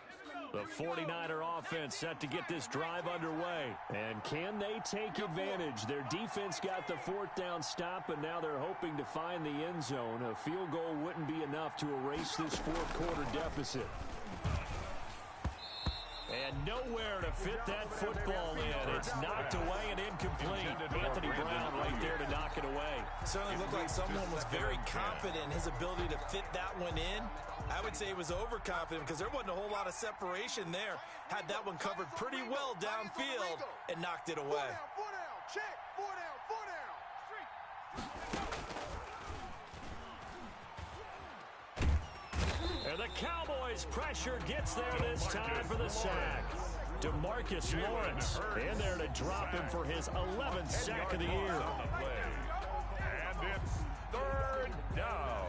Just let me The 49er offense set to get this drive underway. And can they take advantage? Their defense got the fourth down stop, and now they're hoping to find the end zone. A field goal wouldn't be enough to erase this fourth quarter deficit. And nowhere to fit that football in. It's knocked away and incomplete. Anthony Brown right there to knock it away. Certainly looked like someone was very confident in his ability to fit that one in. I would say he was overconfident because there wasn't a whole lot of separation there. Had that one covered pretty well downfield and knocked it away. 4 down, check. 4 down, 4 down. And the Cowboys pressure gets there this time for the sack. DeMarcus Lawrence in there to drop him for his 11th sack of the year. And it's third down.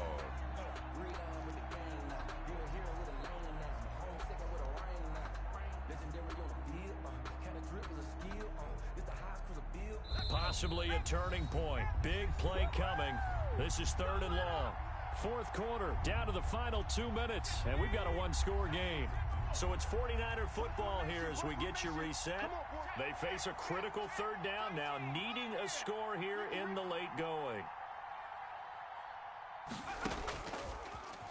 Possibly a turning point. Big play coming. This is 3rd and long. Fourth quarter, down to the final 2 minutes, and we've got a one-score game. So it's 49er football here as we get you reset. They face a critical 3rd down now, needing a score here in the late going.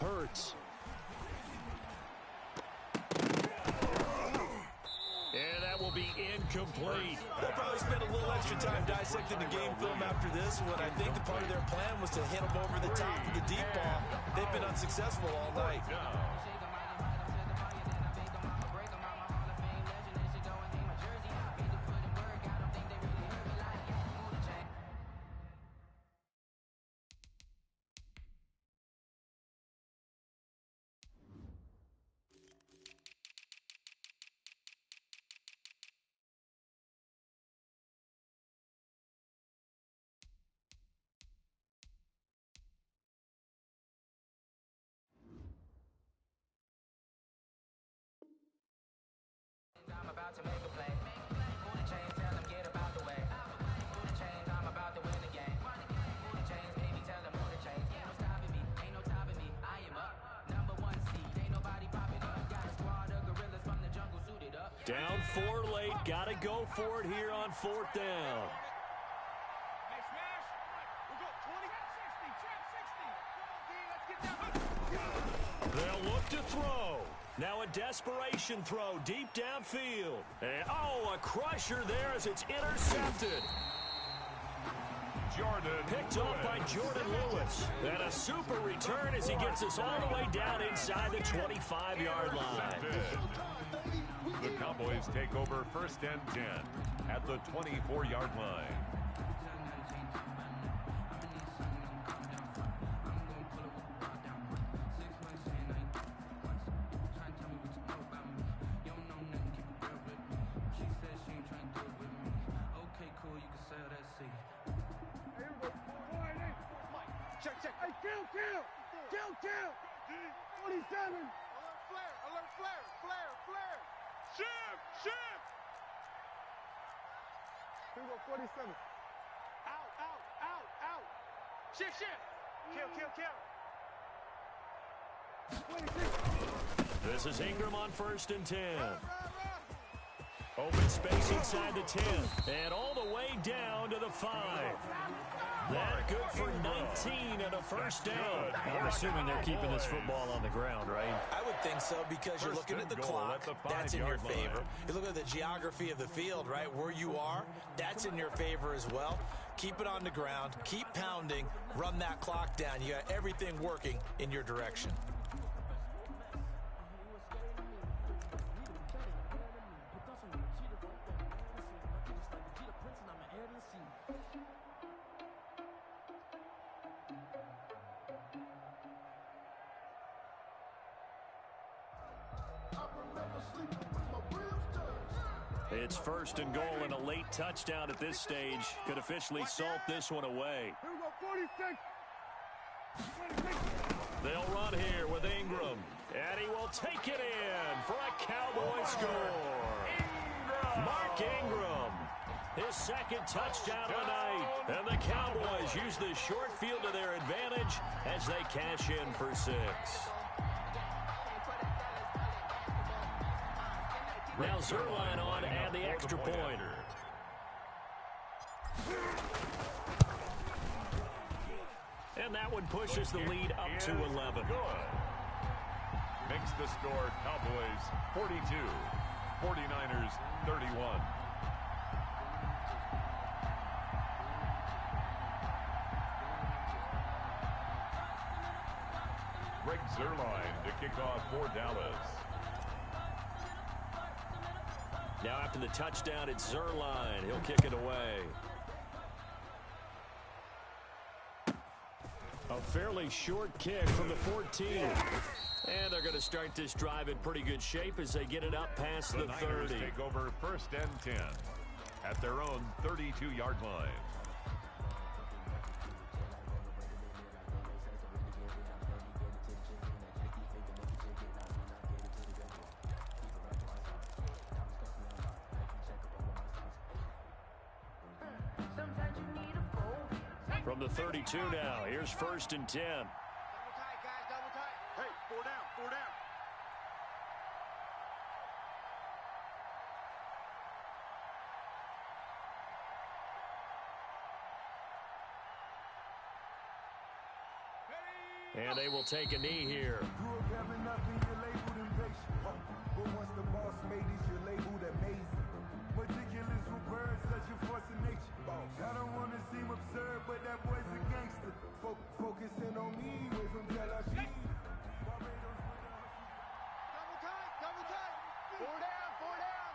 Hurts. And that will be incomplete. They'll probably spend a little extra time dissecting the game film after this one. I think the part of their plan was to hit them over the top of the deep ball. They've been unsuccessful all night. To make a play. Pull the chains, tell them get about the way. Pull the chains, I'm about to win the game. Pull the chains, baby, tell them pull the chains. Ain't no stopping me, ain't no topping me. I am up, #1 seed. Ain't nobody popping up. Got a squad of gorillas from the jungle suited up. Down 4 late, gotta go for it here on 4th down. Hey, Smash. We go 20. Trap 60. Let's get down. They'll look to throw. Now a desperation throw deep downfield. And, a crusher there as it's intercepted. Jordan Picked off by Jordan Lewis. And a super return as he gets us all the way down inside the 25-yard line. The Cowboys take over 1st and 10 at the 24-yard line. Kill. 27. Alert flare. Shift. Here we go, 47. Out. Shift. Kill. 26. This is Ingram on 1st and 10. Open space inside the 10. And all the way down to the 5. That good for 19 and a 1st down. I'm assuming they're keeping this football on the ground, right? I would think so because you're looking at the clock. That's in your favor. You look at the geography of the field, right? Where you are, that's in your favor as well. Keep it on the ground. Keep pounding. Run that clock down. You got everything working in your direction. It's 1st and goal, and a late touchdown at this stage could officially salt this one away. Here we go, 46. They'll run here with Ingram, and he will take it in for a Cowboy score. Mark Ingram, his 2nd touchdown of the night, and the Cowboys use the short field to their advantage as they cash in for 6. Now Zuerlein on to add the extra point. And that one pushes the lead up to 11. Good. Makes the score Cowboys 42, 49ers 31. Greg Zuerlein to kick off for Dallas. Now after the touchdown, it's Zuerlein. He'll kick it away. A fairly short kick from the 14. And they're going to start this drive in pretty good shape as they get it up past the 30. Niners take over 1st and 10 at their own 32-yard line. From the 32 now, here's 1st and 10. Double tight, guys, double tight. Hey, 4 down, 4 down. And they will take a knee here. Grew up having nothing, you're labeled impatient. But once the boss made it, you're labeled amazing. Ridiculous with words, such a force of nature. I don't want to seem absurd, but that boy's a gangster. Focusing on me, away from Tel Aviv. Double tight, double tight. 4 down, 4 down.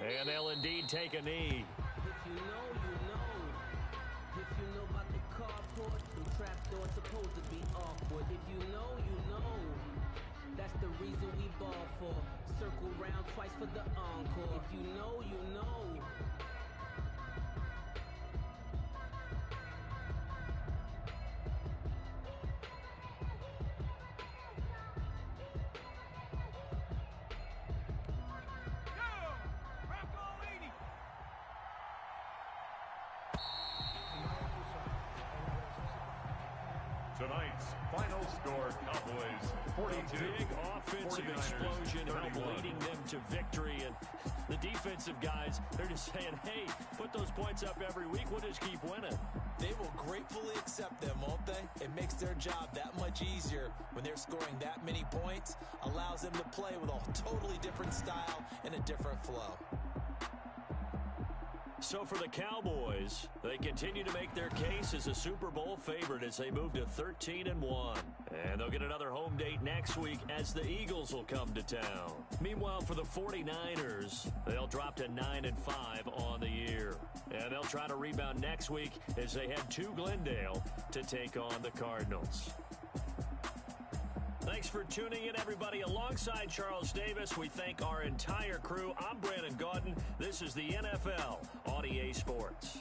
And they'll indeed take a knee. If you know, you know. If you know about the carport, the trapdoor supposed to be awkward. If you know, you know. That's the reason we ball for. Circle round twice for the encore. If you know, you know. Tonight's final score, Cowboys 42. Big offensive explosion helped leading them to victory. And the defensive guys, they're just saying, hey, put those points up every week. We'll just keep winning. They will gratefully accept them, won't they? It makes their job that much easier when they're scoring that many points. Allows them to play with a totally different style and a different flow. So for the Cowboys, they continue to make their case as a Super Bowl favorite as they move to 13-1. And they'll get another home date next week as the Eagles will come to town. Meanwhile, for the 49ers, they'll drop to 9-5 on the year. And they'll try to rebound next week as they head to Glendale to take on the Cardinals. Thanks for tuning in, everybody. Alongside Charles Davis, we thank our entire crew. I'm Brandon Gaudin. This is the NFL on EA Sports.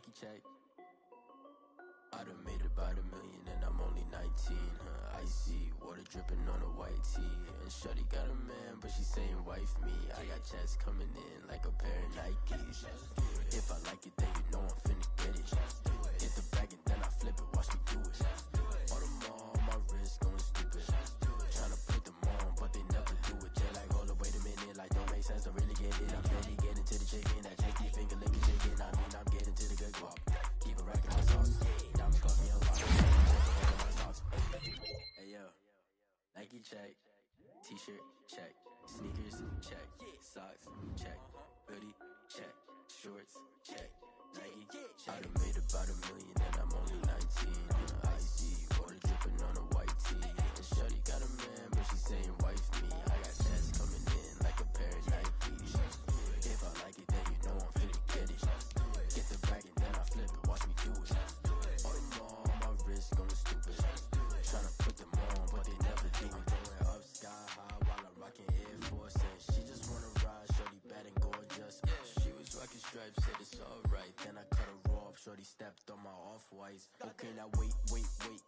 Nike check. I done made about $1 million and I'm only 19. Icy water dripping on a white tee. And shorty got a man, but she saying wife me. I got checks coming in like a pair of Nikes. If I like it, then you know I'm finna get it. Get the bag and then I flip it, watch me do it. All them on my wrist going stupid. Tryna put them on, but they never do it. They're like, hold up, wait a minute, like don't make sense, don't really get it. I'm ready, getting to the chicken, that tasty finger licking chicken. I mean, I'm getting to the good guap. Keep it racking my sauce. Diamonds cost me a lot. Hey yo, Nike check, t-shirt check, sneakers check, socks check, hoodie check, shorts check, Nike. I done made about $1 million and I'm only 19. Icy water dripping on a white tee. And shorty got a man, but she saying wife me. I got checks coming in like a pair of Nikes. If I like it, then you know I'm finna get it. Get the bag and then I flip it, watch me do it. All them on my wrist going stupid. Tryna put them on, but they never do it. Going up sky high while I'm rocking Air Force. And she just wanna ride, shorty bad and gorgeous. She was rocking stripes, said it's alright. Then I cut her off, shorty stepped on my off-whites. Okay, now wait.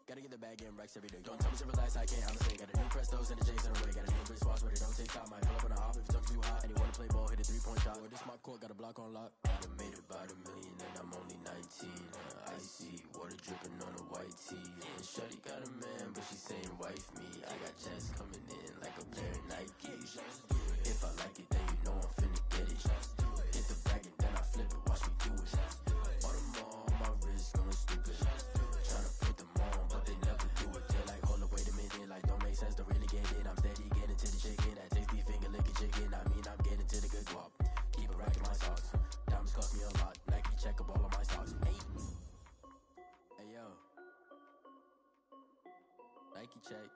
Gotta get the bag in racks every day. Don't tell me to relax, I can't honestly. Got a new Prestos and the J's in a way. Got a new wrist watch, but it don't take time. Might pull up on a hop if it's talking too hot. And you wanna play ball, hit a 3-point shot. Or this my court, got a block on lock. I done made about $1 million and I'm only 19. Icy water dripping on a white tee. And shorty got a man, but she saying wife me. I got checks coming in like a pair of Nikes. If I like it, then you know I'm finna get it. Get the bag and then I flip it, watch me do it. All them on my wrist going stupid. Tryna put them on, but they never do it. They're like, hold up, wait a minute, like don't make sense, don't really get it. I'm steady getting to the chicken, that tasty finger licking chicken. I mean, I'm getting to the good guap. Keep it racking my socks. Diamonds cost me a lot. Nike check up all of my stocks. Hey yo, Nike check.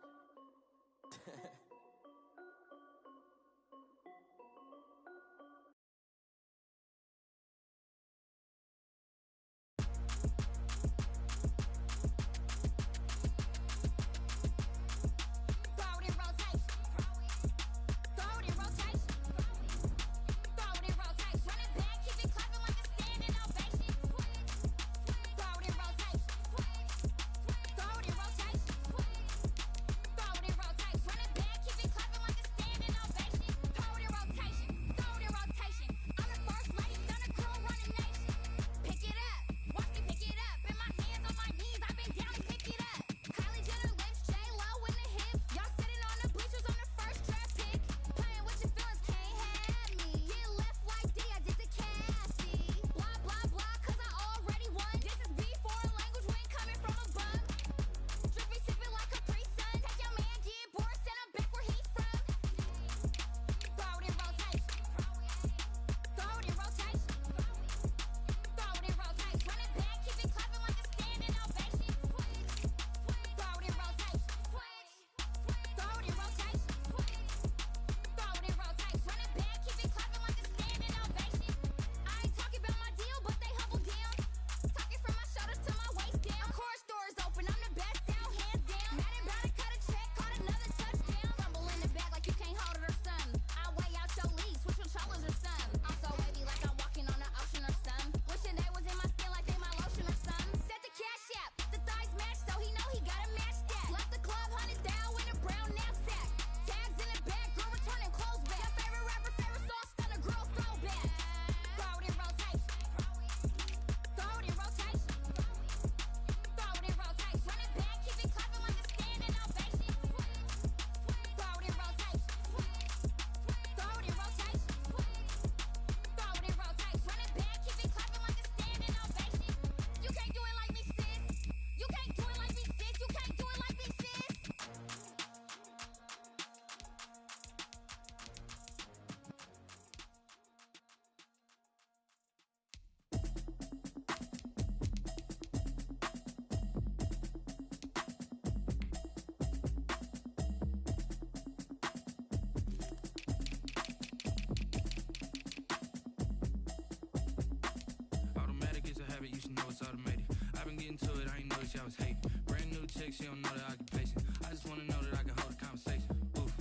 I was hating. Brand new chick, she don't know the occupation. I just wanna know that I can hold a conversation. Oof,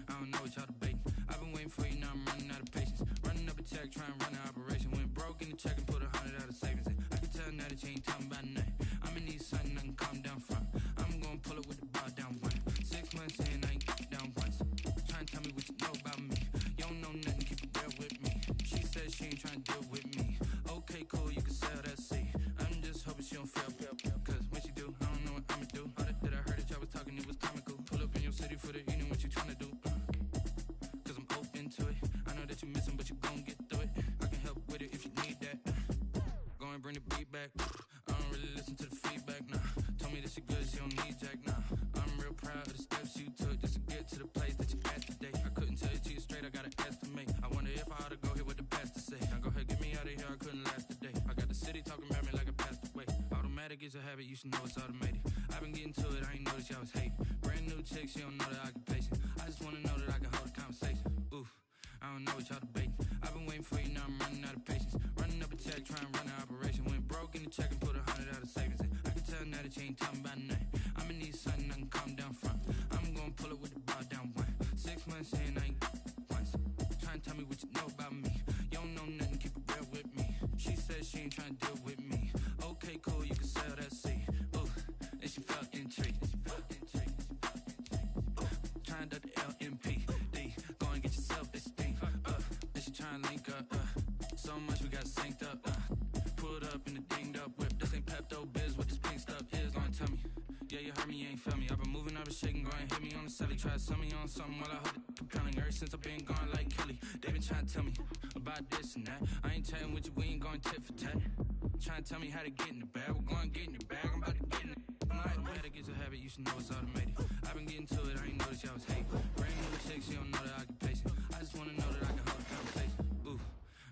I don't know what y'all debating. I've been waiting for you, now I'm running out of patience. Running up a check, trying to run an operation. Went broke in the check and put 100 out of savings in. I can tell now trying to deal with me. Okay, cool, you can sell that C. I'm just hoping she don't fail. Cause when she do, I don't know what I'ma do. All that I heard that y'all was talking, it was comical. Pull up in your city for the evening, what you trying to do? Cause I'm open to it. I know that you missing, but you gon' get through it. I can help with it if you need that. Go and bring the beat back. I don't really listen to the feedback, nah. Told me that she good, she don't need Jack, nah. I'm real proud of the steps you took just to get to the place that you at today. I couldn't tell you to you straight, I gotta estimate. I wonder if I ought to go here with the past to say. Now go ahead, get me out of here, I couldn't last a day. I got the city talking about me like I passed away. Automatic is a habit, you should know it's automated. I've been getting to it, I ain't noticed y'all was hating. Brand new chick, she don't know the occupation. I just wanna know that I can hold a conversation. Oof, I don't know what y'all debating. I've been waiting for you, now I'm running out of patience. Running up a check, trying to run an operation. Went broke in the check and put 100 out of savings in. I can tell now that you ain't talking about nothing. I'ma need something I can calm down from. I'm gonna pull it with the bar down one. 6 months in, I ain't once. Trying to tell me what you know about me. You don't know nothing, keep it real with me. She said she ain't trying to deal with me. Okay, cool, you can sell that C. Ooh, and she felt intrigued. Trying to duck the LMPD. Go and get your self-esteem. And she trying to link up. So much we got synced up. Pulled up in the dinged up whip. This ain't Pepto-Biz, what this pink stuff is. Gonna tell me. Yeah, you heard me, you ain't feel me. I've been moving, I've been shaking, go and hit me on the celly. Try to sell me on something while I hold it compelling. Ever since I've been gone like Kelly, they been trying to tell me about this and that. I ain't chatting with you, we ain't going tit for tat. Trying to tell me how to get in the bag. We're going to get in the bag, I'm about to get in it. I'm like, the way that gets a habit, you should know it's automated. I've been getting to it, I ain't noticed y'all was hating. Brand new chick, she don't know the occupation. I just wanna know that I can hold a conversation. Ooh,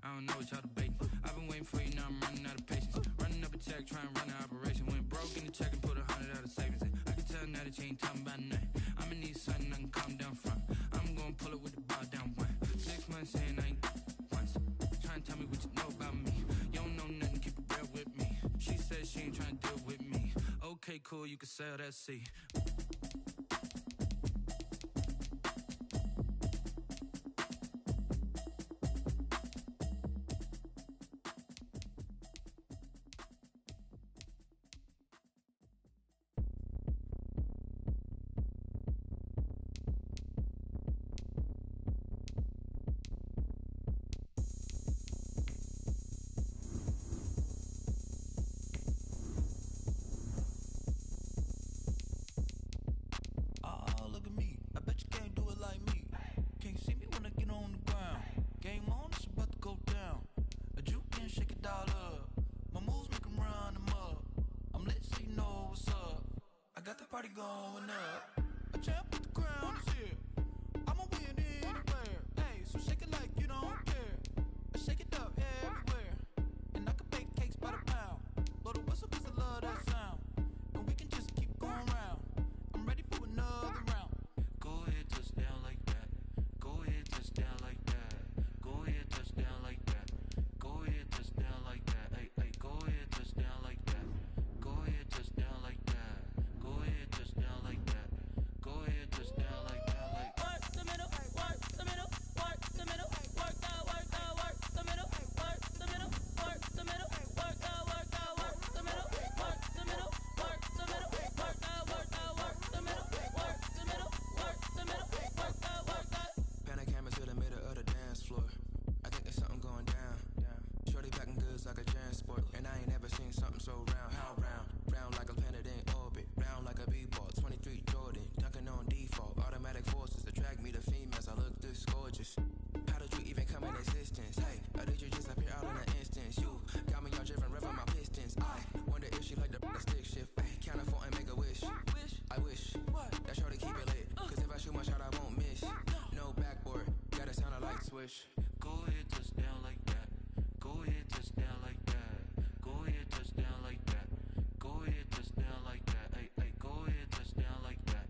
I don't know what y'all debating. I've been waiting for you, now I'm running out of patience. Running up a check, trying to run an operation. Went broke in the check and put 100 out of savings in. I can tell now that you ain't talking about nothing. I'ma need something I can calm down from. I'm gonna pull it with the bar down one. 6 months in, I ain't once. Trying to tell me what you know about me. You don't know nothing, keep it real with me. She said she ain't trying to deal with me. Okay, cool, you can sell that C. Going up, a champ with the crown is here. I'ma win anywhere. Hey, so shake it like you don't care. Shake it up everywhere. And I can bake cakes by the pound. Blow the whistle 'cause I love that sound. And we can just keep going round. I'm ready for another round. Go ahead, touch down like that. Go ahead, touch down like that. Go ahead, touch down like that. Go ahead, touch down like that. Hey, hey, go ahead, touch down like that. Go ahead, touch down like that. Go ahead, touch down like that. Go ahead, touch down like that. Like work the middle, work the middle, work the middle, work the middle, work the middle, work the middle, work the middle, work the middle, work the middle, work the middle, work the middle, work the middle, work the middle, work the. Pan a camera to the middle of the dance floor. I think there's something going down. Shorty packing goods like a transport, and I ain't never seen something so round. How round? Round like a planet in orbit, round like a b-ball. 23 Jordan, dunking on default. Automatic forces attract me to females. I look this gorgeous. How did you even come in existence? Hey, or did you just appear out in an instance? You got me all driven, revving my pistons. I wonder if she like the stick shift. Ay, count a four and make a wish. I wish that shorty keep it lit. 'Cause if I shoot my shot, I won't miss. No backboard, gotta sound a light switch. go ahead, touch down like that. Go ahead, touch down like that. Go ahead, touch down like that. Go ahead, touch down like that. Hey, hey, go ahead, touch down like that.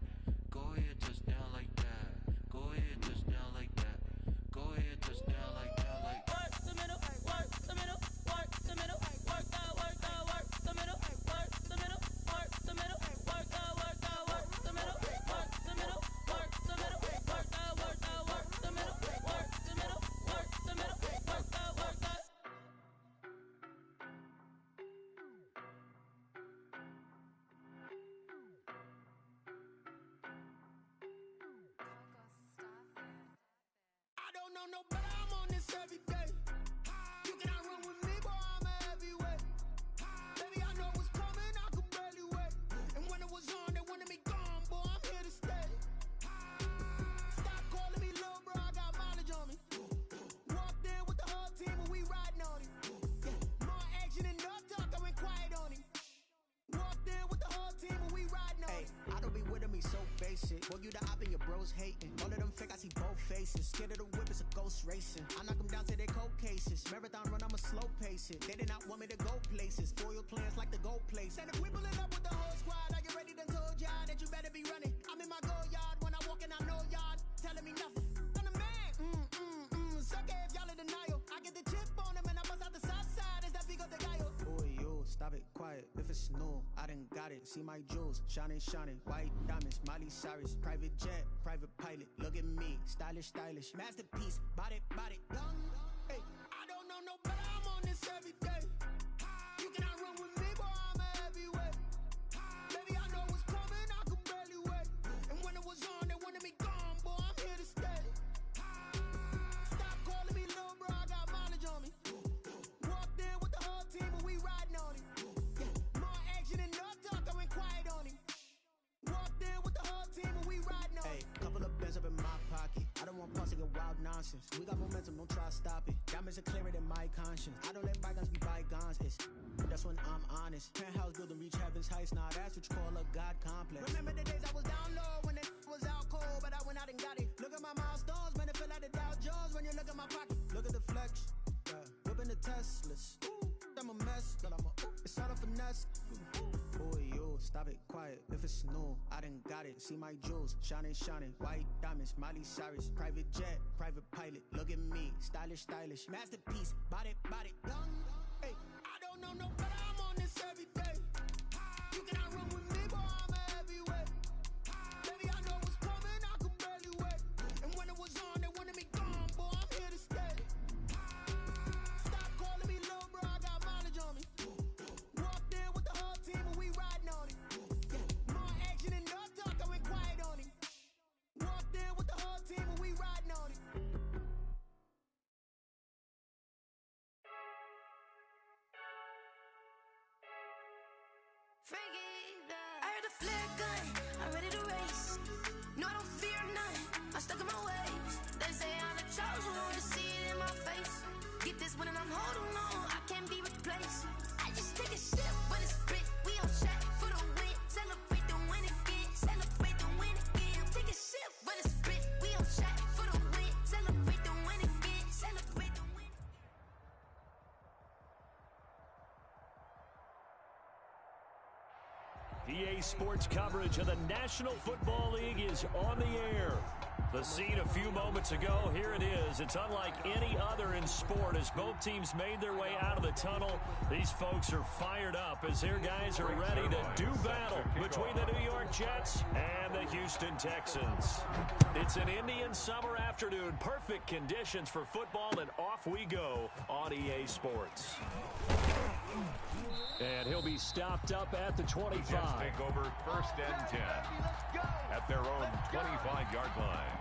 Go ahead, touch down like that. Go ahead, touch down like that. Go ahead, touch down like that. Like work the middle, work the middle, work the middle, work the middle, work the middle, work the middle, work the middle, work the middle, work the middle, work the middle, work the middle, work the middle, work the middle, work the middle, work the. I don't know no better, I'm on this every day. You places. Scared of the whip, it's a ghost racing. I knock them down to their cold cases. Marathon run, I'ma slow pace it. They did not want me to go places. Foil plans like the gold place. And if we pulling up with the whole squad, I get ready to told y'all that you better be running. I'm in my go yard. When I walk in, I know y'all telling me nothing. I'm the man. Suck it if y'all in denial. I get the chip on them and I bust out the south side. Is that big of the guy? Boy, yo, stop it, quiet. If it's new, I done got it. See my jewels, shining, white diamonds, Miley Cyrus, private jet, private pilot. Look at me, stylish, masterpiece, body, young. Hey, I don't know no better. I'm on this every day. You cannot run with me, boy. I'm a heavyweight. Baby, I know what's coming. I could barely wait. And when it was on, they wanted me gone, boy. I'm here to stay. Stop calling me little bro. I got mileage on me. Walked in with the whole team and we riding on it. More action and no talk. I went quiet on him. Walked in with the whole team and we riding on it. Hey, couple of bands up in my pocket. I don't want pause to get wild nonsense. We got momentum, don't try to stop it. Diamonds are clearer than my conscience. I don't let bygones be bygones. That's when I'm honest. Penthouse building, reach heaven's heights. Nah, that's what you call a God complex. Remember the days I was down low when it was out cold, but I went out and got it. Look at my milestones, man, it feel like the Dow Jones when you look at my pocket. Look at the flex, whipping the Teslas. I'm a mess, but it's all a finesse. Boy, yo, stop it, quiet. If it's new, I done got it. See my jewels, shining, white diamonds, Miley Cyrus, private jet, private pilot. Look at me, stylish, masterpiece, body, young. Hey, I don't know no better. I'm on this every day. You cannot run with me, boy. I'm a heavyweight. Baby, I know what's coming. I could barely wait. And when it was on, they wanted me gone, boy. I'm here to stay. Stop calling me little bro. I got mileage on me. Walked in with the whole team and we riding on it. More action and no talk. I went quiet on him. Walked in with the whole team and we riding on it. I heard the flare gun, I'm ready to race. No, I don't fear none, I'm stuck in my ways. They say I'm the chosen one, to see it in my face. Get this one and I'm holding on, I can't be replaced. I just take a sip when it's spit, we on track for the win. Celebrate the win again, celebrate the win again. Take a sip when it's spit, we on track for the win. Celebrate the win again, celebrate the win. EA Sports coverage of the National Football League is on the air. The scene a few moments ago, here it is. It's unlike any other in sport as both teams made their way out of the tunnel. These folks are fired up as their guys are ready to do battle between the New York Jets and the Houston Texans. It's an Indian summer afternoon. Perfect conditions for football, and off we go on EA Sports. And he'll be stopped up at the 25. The Jets take over 1st and 10 at their own 25-yard line.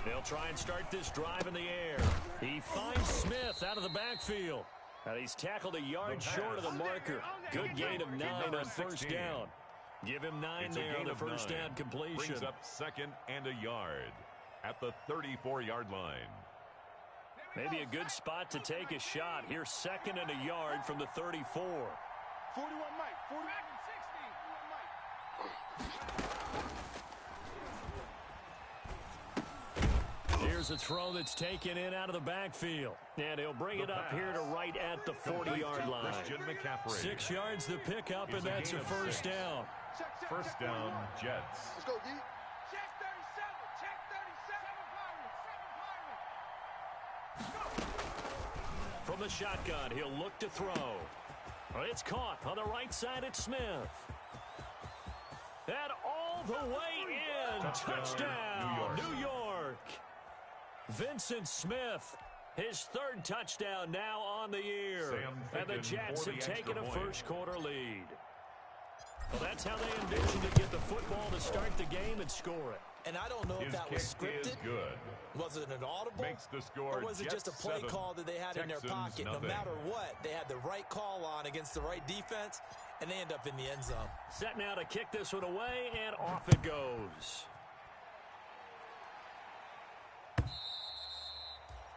They'll try and start this drive in the air. He finds Smith out of the backfield. And he's tackled a yard short of the marker. Good gain of 9 on 1st down. Give him 9 there on the 1st down completion. Brings up 2nd and a yard at the 34-yard line. Maybe a good spot to take a shot. Here's 2nd and a yard from the 34. 41 Mike, 40. Here's a throw that's taken in out of the backfield. And he'll bring it up here to right at the 40-yard line. 6 yards the pickup, and that's a 1st down. 1st down, Jets. Let's go, D. Check 37. From the shotgun, he'll look to throw. It's caught on the right side at Smith. And all the way in. Touchdown, New York. Vincent Smith His third touchdown now on the year. And the Jets have taken a first-quarter lead. Well, that's how they envisioned to get the football to start the game and score it. And I don't know if that was scripted. Was it an audible? Makes the score or was it just a play 7, call that they had in their pocket? nothing. No matter what, they had the right call on against the right defense, and they end up in the end zone. Set now to kick this one away, and off it goes.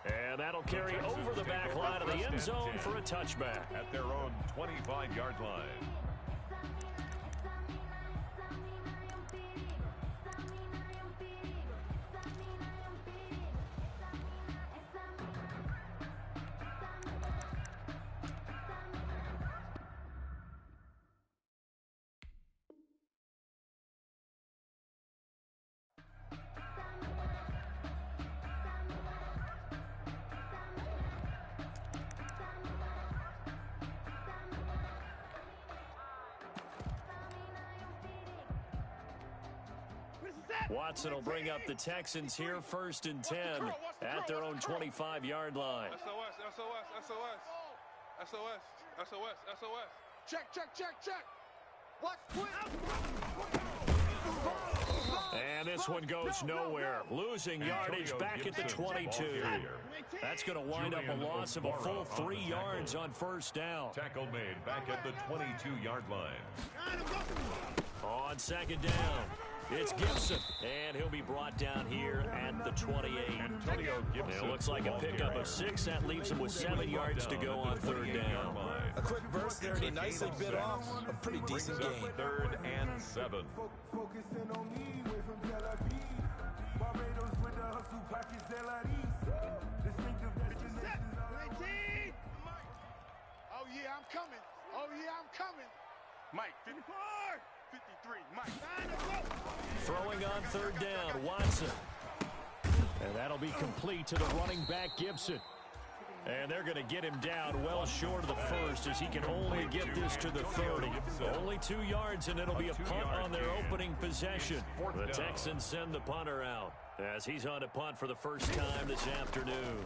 And that'll carry over the back line of the end zone for a touchback. At their own 25-yard line. Watson will bring up the Texans here, 1st and 10 at their own 25-yard line. SOS. Check. Watch, and this one goes nowhere. Losing yardage back at the 22. That's going to wind up a loss of a full 3 yards on first down. Tackle made back at the 22-yard line. On second down, it's Gibson, and he'll be brought down here at the 28. Antonio Gibson. It looks like a pickup of 6. That leaves him with 7 yards to go on third down. A quick burst there, and he nicely bit off a pretty decent gain. 3rd and 7. Focusing on me, away from Tel Aviv. Barbados with the hustle pockets, distinctive destinations. Oh, yeah, I'm coming. Mike, 54, 53, Mike. Throwing on third down, Watson. And that'll be complete to the running back, Gibson. And they're going to get him down well short of the first as he can only get this to the 30. Only 2 yards, and it'll be a punt on their opening possession. The Texans send the punter out as he's on to punt for the first time this afternoon.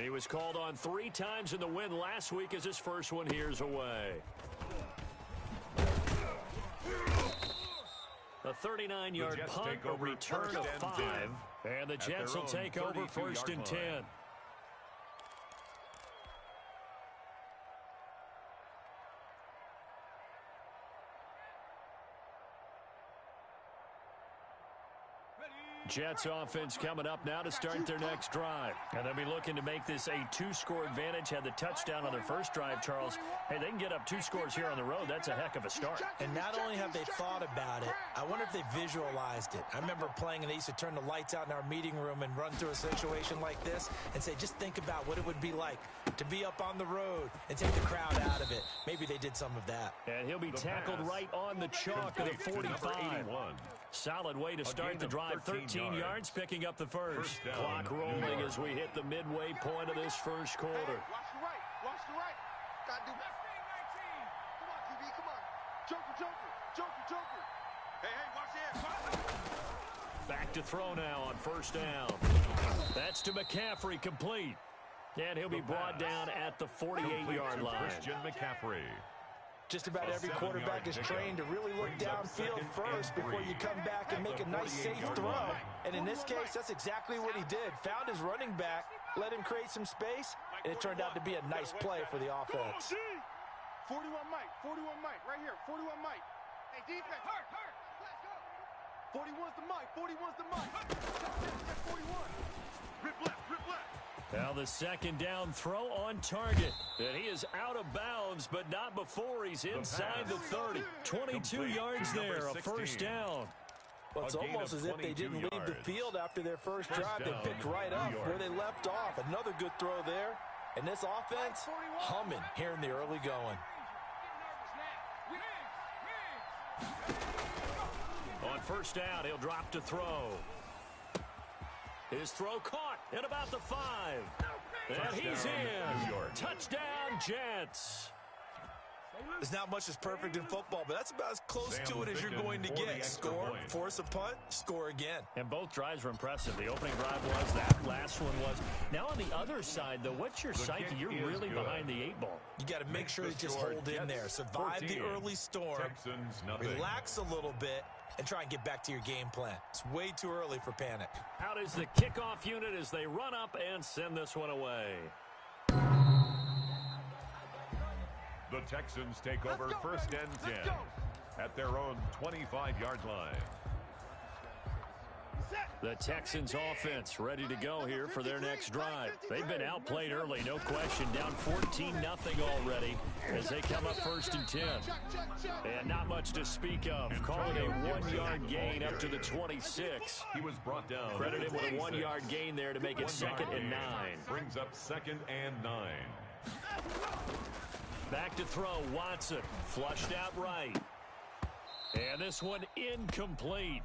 He was called on 3 times in the win last week as his first one here's away. A 39-yard punt, a return of 5. And the Jets will take over 1st and 10. Jets offense coming up now to start their next drive. And they'll be looking to make this a 2-score advantage. Had the touchdown on their first drive, Charles. Hey, they can get up 2 scores here on the road. That's a heck of a start. And not only have they thought about it, I wonder if they visualized it. I remember playing, and they used to turn the lights out in our meeting room and run through a situation like this and say, just think about what it would be like to be up on the road and take the crowd out of it. Maybe they did some of that. And he'll be tackled right on the chalk of the 45. Solid way to start the drive. 13 yards, picking up the first. Clock rolling as we hit the midway point of this first quarter. Watch the right. Gotta do that. Come on, QB, come on. Joker. Hey, watch it. Back to throw now on first down. That's to McCaffrey, complete. And he'll be brought down at the 48-yard line. Christian McCaffrey. Just about every quarterback is trained to really look downfield first before you come back and make a nice, safe throw. And in this case, that's exactly what he did. Found his running back, let him create some space, and it turned out to be a nice play for the offense. 41 Mike, right here, 41 Mike. Hey, defense, hurt. Let's go. 41's the Mike. Check 41. Rip left. Now the second down throw on target. And he is out of bounds, but not before he's inside the 30. 22 yards there, a first down. Well, it's almost as if they didn't leave the field after their first drive. They picked right up where they left off. Another good throw there. And this offense humming here in the early going. On first down, he'll drop to throw. His throw caught at about the 5. And he's in. Touchdown, Jets. There's not much that's perfect in football, but that's about as close to it as you're going to get. Score, force a punt, score again. And both drives were impressive. The opening drive was, that last one was. Now on the other side, though, what's your psyche? You're really behind the 8 ball. You got to make sure you just hold in there. Survive the early storm, relax a little bit, and try and get back to your game plan. It's way too early for panic. Out is the kickoff unit as they run up and send this one away. The Texans take over first and 10 at their own 25-yard line. The Texans offense ready to go here for their next drive. They've been outplayed early, no question. Down 14-0 already as they come up first and 10. And not much to speak of. Call it a 1-yard gain up to the 26. He was brought down. Credit him with a 1-yard gain there to make it 2nd and 9. Brings up 2nd and 9. Back to throw, Watson. Flushed out right. And this one incomplete.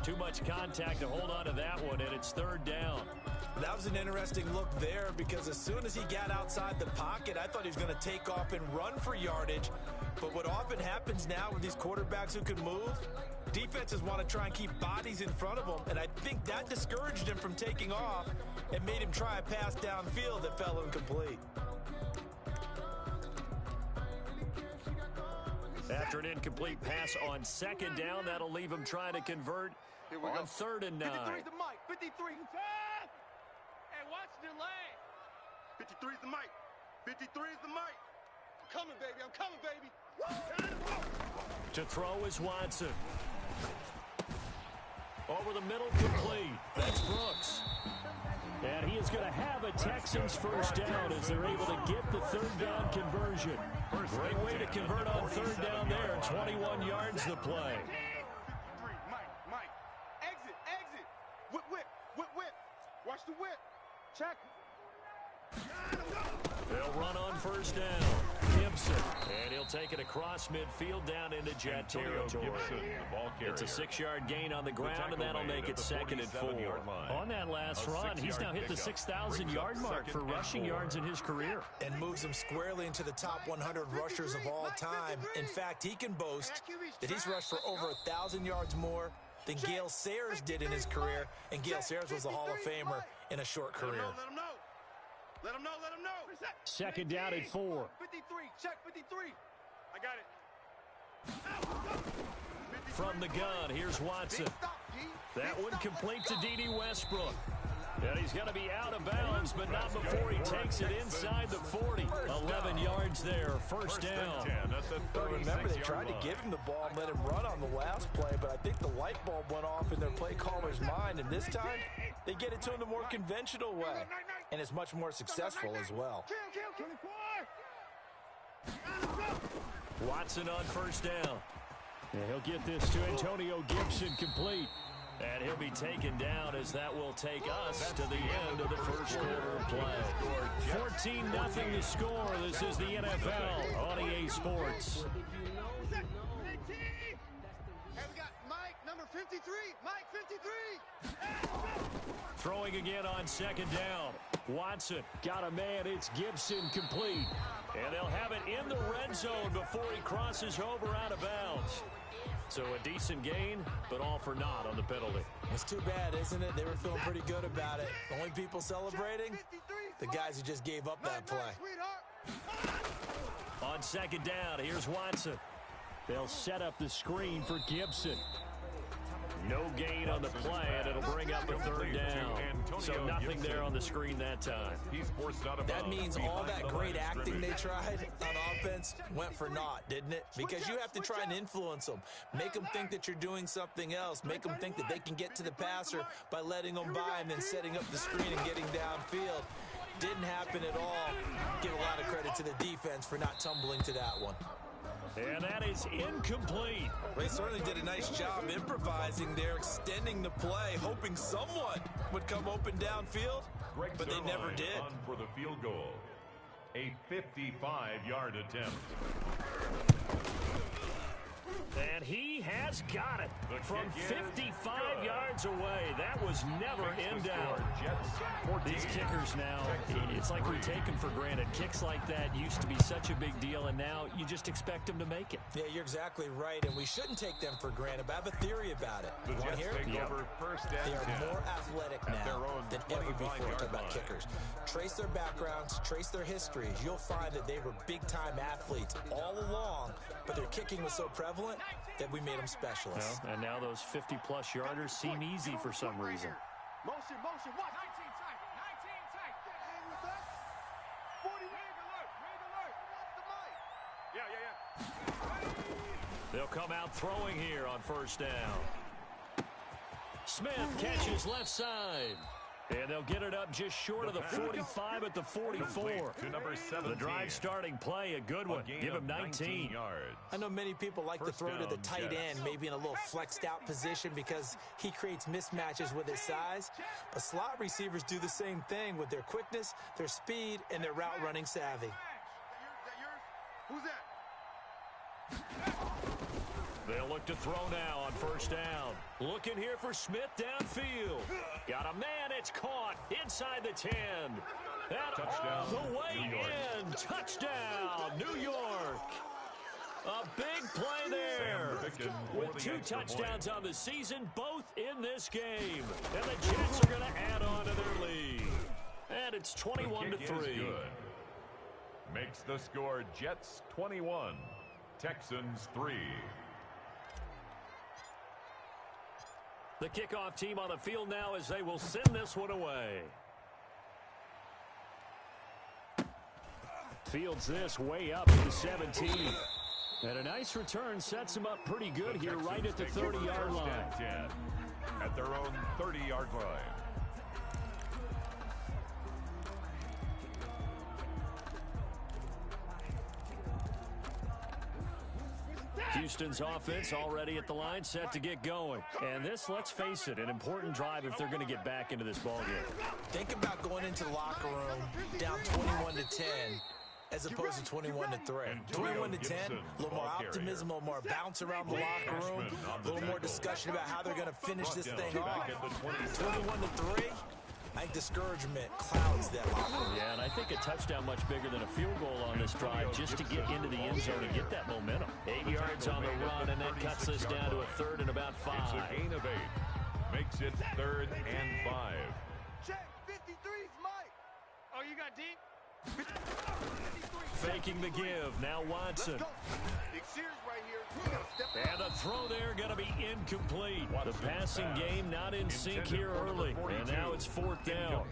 Too much contact to hold on to that one, and it's 3rd down. That was an interesting look there because as soon as he got outside the pocket, I thought he was going to take off and run for yardage. But what often happens now with these quarterbacks who can move, defenses want to try and keep bodies in front of them, and I think that discouraged him from taking off and made him try a pass downfield that fell incomplete. After an incomplete pass on 2nd down, that'll leave him trying to convert on 3rd and 9. 53's the mic. 53. Hey, watch the delay. 53's the mic. 53's the mic. I'm coming, baby. I'm coming, baby. To throw is Watson. Over the middle, complete. That's Brooks. And he is going to have a Texans first down as they're able to get the 3rd down conversion. Great way to convert on 3rd down there. 21 yards the play. Mike. Exit. Whip. Watch the whip. Check. They'll run on first down. Gibson. And he'll take it across midfield down into jet territory. It's a 6-yard gain on the ground, and that'll make it 2nd and 4. On that last run, he's now hit the 6,000-yard mark for rushing yards in his career. And moves him squarely into the top 100 rushers of all time. In fact, he can boast that he's rushed for over 1,000 yards more than Gale Sayers did in his career. And Gale Sayers was a Hall of Famer in a short career. Let him know. 2nd down at 4. 53. Check 53. I got it. From the gun, here's Watson. That one complete to D.D. Westbrook. And he's going to be out of bounds, but not before he takes it inside the 40. 11 yards there, first down. Remember, they tried to give him the ball and let him run on the last play, but I think the light bulb went off in their play caller's mind, and this time they get it to him the more conventional way, and it's much more successful as well. Watson on first down. And he'll get this to Antonio Gibson complete. And he'll be taken down as that will take us to the end of the first quarter of play. 14-0 to score. This is the NFL on EA Sports. Hey, we got Mike, number 53. Mike, 53. Throwing again on 2nd down. Watson got a man. It's Gibson complete. And they'll have it in the red zone before he crosses over out of bounds. So a decent gain, but all for naught on the penalty. It's too bad, isn't it? They were feeling pretty good about it. The only people celebrating, the guys who just gave up that play. On 2nd down, here's Watson. They'll set up the screen for Gibson. No gain on the play, and it'll bring up a 3rd down. So nothing there on the screen that time. That means all that great acting they tried on offense went for naught, didn't it? Because you have to try and influence them. Make them think that you're doing something else. Make them think that they can get to the passer by letting them by and then setting up the screen and getting downfield. Didn't happen at all. Give a lot of credit to the defense for not tumbling to that one. And that is incomplete. They certainly did a nice job improvising there, extending the play, hoping someone would come open downfield, but they never did. On for the field goal. A 55-yard attempt. And he has got it from 55 yards away. That was never in doubt. These kickers now, it's like we take them for granted. Kicks like that used to be such a big deal, and now you just expect them to make it. Yeah, you're exactly right, and we shouldn't take them for granted, but I have a theory about it. The Jets take over first and 10. They are more athletic now than ever before about kickers. Trace their backgrounds, trace their histories. You'll find that they were big-time athletes all along, but their kicking was so prevalent that we made them specialists. Well, and now those 50-plus yarders seem easy for some reason. Motion, watch. 19 tight. Hang with that. 40, rig alert. Yeah. They'll come out throwing here on first down. Smith catches left side. And they'll get it up just short of the 45 at the 44. To number 17. The drive starting play, a good one. Give him 19 yards. I know many people like to throw to the tight end, maybe in a little flexed out position because he creates mismatches with his size. But slot receivers do the same thing with their quickness, their speed, and their route running savvy. Who's that? They'll look to throw now on first down. Looking here for Smith downfield. Got a man, it's caught inside the 10. That all the way in. Touchdown, New York. A big play there. With 2 touchdowns on the season, both in this game. And the Jets are going to add on to their lead. And it's 21-3. Makes the score Jets 21, Texans 3. The kickoff team on the field now as they will send this one away. Fields this way up to the 17. And a nice return sets him up pretty good here right at the 30-yard line. At their own 30-yard line. Houston's offense already at the line, set to get going. And this, let's face it, an important drive if they're going to get back into this ballgame. Think about going into the locker room down 21-10 as opposed to 21-3. 21-10, a little more optimism, a little more bounce around the locker room, a little more discussion about how they're going to finish this thing off. 21-3. I think discouragement clouds that locker room. Yeah, and I think a touchdown much bigger than a field goal on this drive just to get into the end zone and get that momentum. 8 yards on the run, and that cuts this down to a third and about 5. It's a gain of 8. Makes it 3rd and 5. Check, 53's Mike. Oh, you got deep? Faking the give. Now Watson. Big Sears right here. And the throw there going to be incomplete. The passing game not in sync here early. And now it's 4th down.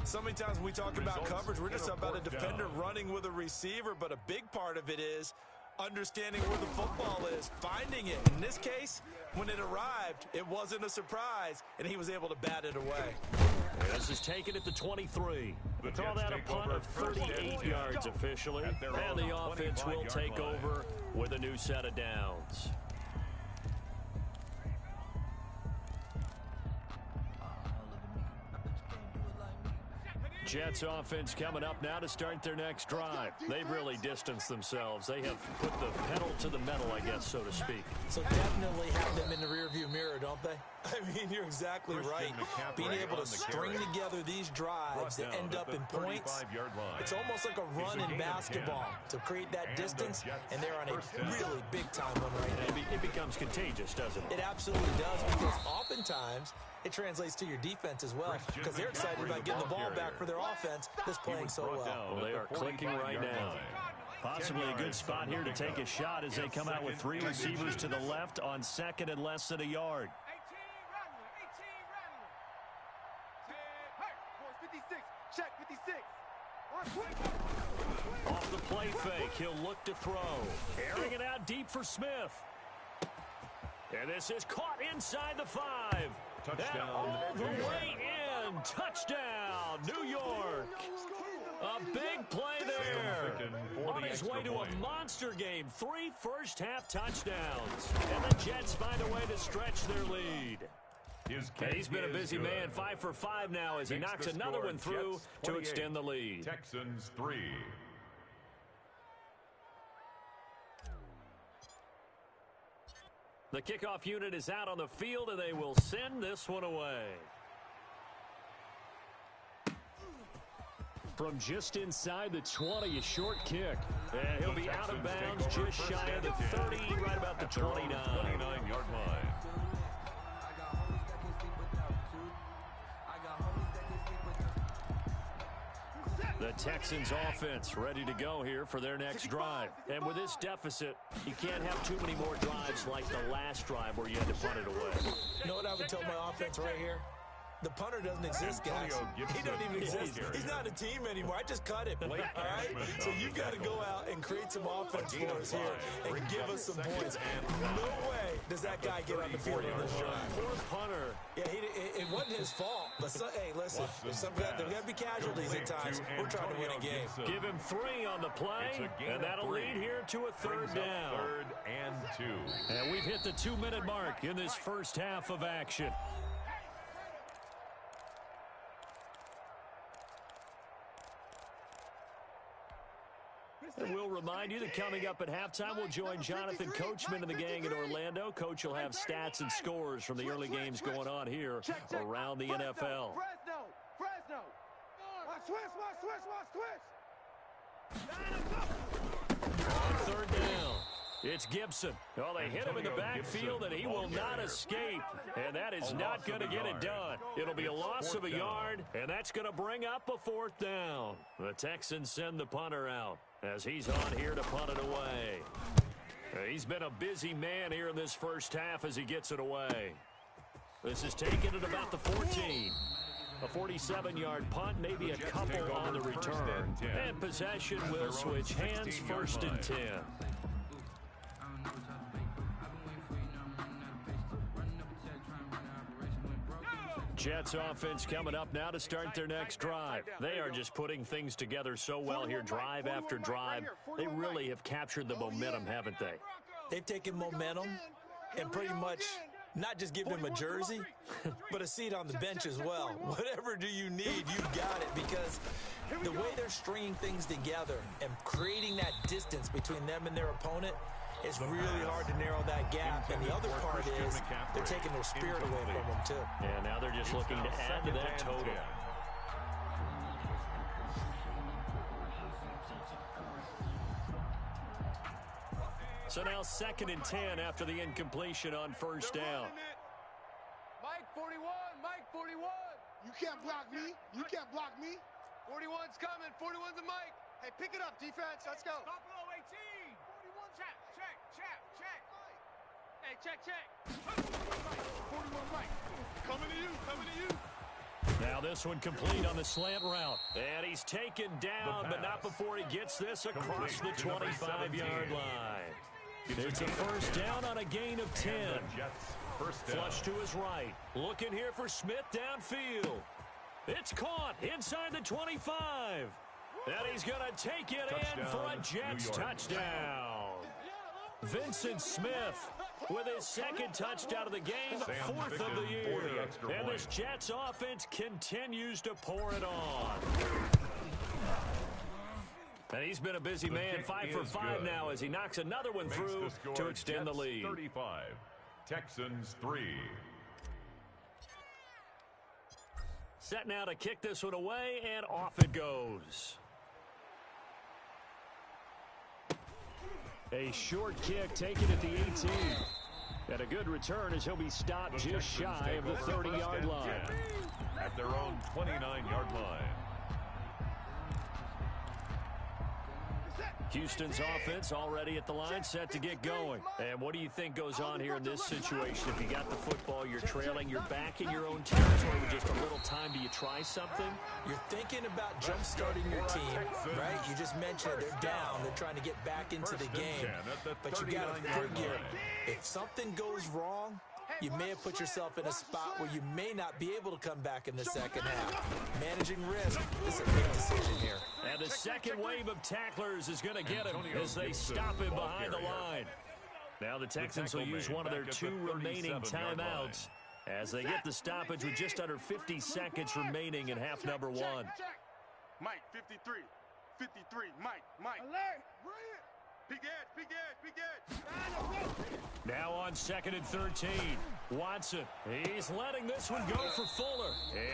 So many times when we talk about coverage, we're just about a defender running with a receiver, but a big part of it is understanding where the football is, finding it. In this case, when it arrived, it wasn't a surprise, and he was able to bat it away. This is taken at the 23. We call that a punt of 38 yards officially. And the offense will take over with a new set of downs. Jets offense coming up now to start their next drive. They've really distanced themselves. They have put the pedal to the metal, I guess, so to speak. So definitely have them in the rearview mirror, don't they? I mean, you're exactly right. Being able to string together these drives that end up in points, it's almost like a run in basketball to create that distance, and they're on a really big-time one right now. It becomes contagious, doesn't it? It absolutely does, because oftentimes it translates to your defense as well, because they're excited about getting the ball back for their offense that's playing so well. Well, they are clicking right now. Possibly a good spot here to take a shot as they come out with 3 receivers to the left on 2nd and less than a yard. 56. Check, 56. Off the play fake, he'll look to throw. Airing it out deep for Smith. And this is caught inside the 5. Touchdown. And all the way in. Touchdown, New York. A big play there. On his way to a monster game. 3 first-half touchdowns. And the Jets find a way to stretch their lead. He's been a busy man. 5 for 5 now as he knocks another one through to extend the lead. Texans 3. The kickoff unit is out on the field, and they will send this one away. From just inside the 20, a short kick. And he'll be out of bounds just shy of the 30, right about the 29-yard line. The Texans offense ready to go here for their next drive. And with this deficit, you can't have too many more drives like the last drive where you had to punt it away. You know what I would tell my offense right here? The punter doesn't exist, guys. He doesn't even exist. He's not a team anymore. I just cut him. All right? So you've got to go out and create some offense for us here and give us some points. No way does that guy get on the field in this drive. Poor punter. Yeah, it wasn't his fault. But, hey, listen, there's got to be casualties at times. We're trying to win a game. Give him 3 on the play, and that'll lead here to a third down. 3rd and 2. And we've hit the 2-minute mark in this first half of action. And we'll remind you that coming up at halftime, we'll join Jonathan Coachman and the gang in Orlando. Coach will have stats and scores from the early games going on here around the NFL. Fresno. On 3rd down, it's Gibson. Oh, they hit him in the backfield, and he will not escape. And that is not going to get it done. It'll be a loss of a yard, and that's going to bring up a 4th down. The Texans send the punter out as he's on here to punt it away. He's been a busy man here in this first half as he gets it away. This is taken at about the 14. A 47-yard punt, maybe a couple on the return. And possession will switch hands, 1st and 10. Jets offense coming up now to start their next drive. They are just putting things together so well here, drive after drive. They really have captured the momentum, haven't they? They've taken momentum and pretty much not just given him a jersey, but a seat on the bench as well. Whatever do you need, you got it, because the way they're stringing things together and creating that distance between them and their opponent, it's really hard to narrow that gap. And the other part is they're taking their spirit away from them, too. Yeah, now they're just looking to add to that total. So now 2nd and 10 after the incompletion on 1st down. Mike 41, Mike 41. You can't block me. You can't block me. 41's coming. 41's a Mike. Hey, pick it up, defense. Let's go. Stop below 18. 41 check. Hey, check. 41 Mike. Coming to you. Now this one complete on the slant route. And he's taken down, but not before he gets this across the 25-yard line. It's a 1st down on a gain of 10. Flush to his right. Looking here for Smith downfield. It's caught inside the 25. And he's going to take it in for a Jets touchdown. Vincent Smith with his 2nd touchdown of the game, 4th of the year. And this Jets offense continues to pour it on. And he's been a busy man, 5 for 5 now as he knocks another one through to extend the lead. 35, Texans 3. Set now to kick this one away, and off it goes. A short kick taken at the 18. And a good return as he'll be stopped just shy of the 30-yard line. At their own 29-yard line. Houston's offense already at the line, set to get going. And what do you think goes on here in this situation? If you got the football, you're trailing, you're back in your own territory with just a little time. Do you try something? You're thinking about jump-starting your team, right? You just mentioned they're down. They're trying to get back into the game. But you got to figure, if something goes wrong, you may have put yourself in a spot where you may not be able to come back in the second half. Managing risk is a big decision here. And the second wave of tacklers is going to get him as they stop him behind the line. Now the Texans will use one of their 2 remaining timeouts as they get the stoppage with just under 50 seconds remaining in half number 1. Mike, 53. Mike. Alert. Peek the edge, peek the edge, peek the edge. Now on 2nd and 13. Watson, he's letting this one go for Fuller.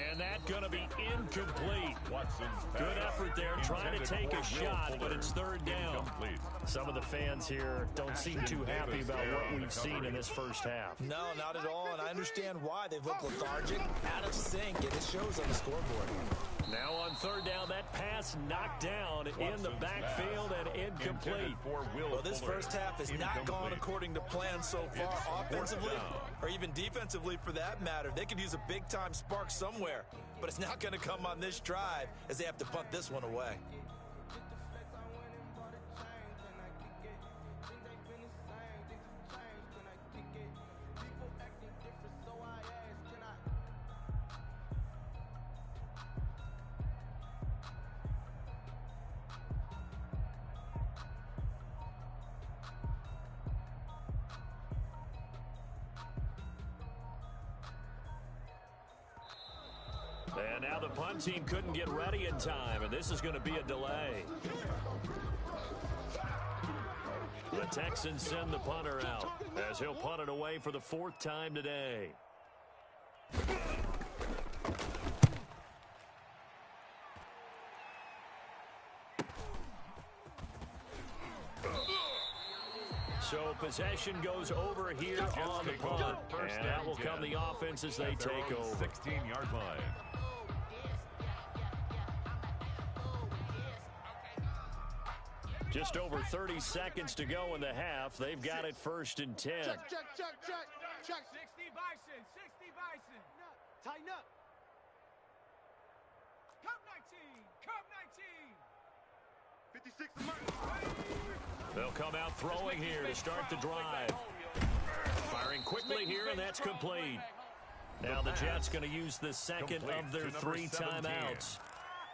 And that's going to be incomplete. Watson's good effort there, trying to take a shot, but it's 3rd down. Incomplete. Some of the fans here don't seem too happy about what we've seen in this first half. No, not at all, and I understand why. They've looked lethargic, out of sync, and it shows on the scoreboard. Now on 3rd down, that pass knocked down in the backfield and incomplete. Well, this first half has not gone according to plan so far, offensively or even defensively for that matter. They could use a big-time spark somewhere, but it's not going to come on this drive as they have to punt this one away. And now the punt team couldn't get ready in time, and this is going to be a delay. The Texans send the punter out as he'll punt it away for the 4th time today. So possession goes over here on the punt, and that will come the offense as they take over. 16-yard line. Just over 30 seconds to go in the half. They've got it 1st and 10. Check. 60 Bison, 60 Bison. Tighten up. Cup 19, Cup 19. 56 Mike. They'll come out throwing here to start the drive. Firing quickly here, and that's complete. Now the Jets going to use the 2nd of their 3 timeouts,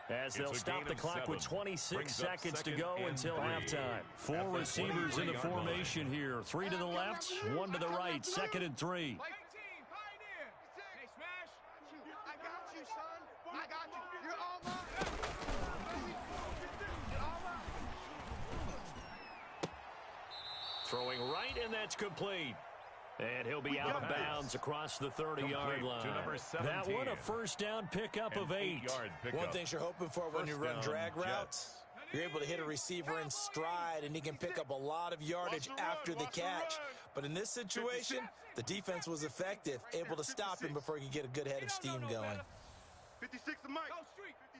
as they'll stop the clock with 26 seconds to go until halftime. 4 receivers in the formation here. 3 to the left, 1 to the right. 2nd and 3. I got you, son. I got you. You're all mine. Throwing right, and that's complete. And he'll be out of bounds across the 30-yard line. That one a 1st down pickup of 8. One thing you're hoping for when you run drag routes, you're able to hit a receiver in stride, and he can pick up a lot of yardage after the catch. But in this situation, the defense was effective, able to stop him before he could get a good head of steam going. 56 the mic.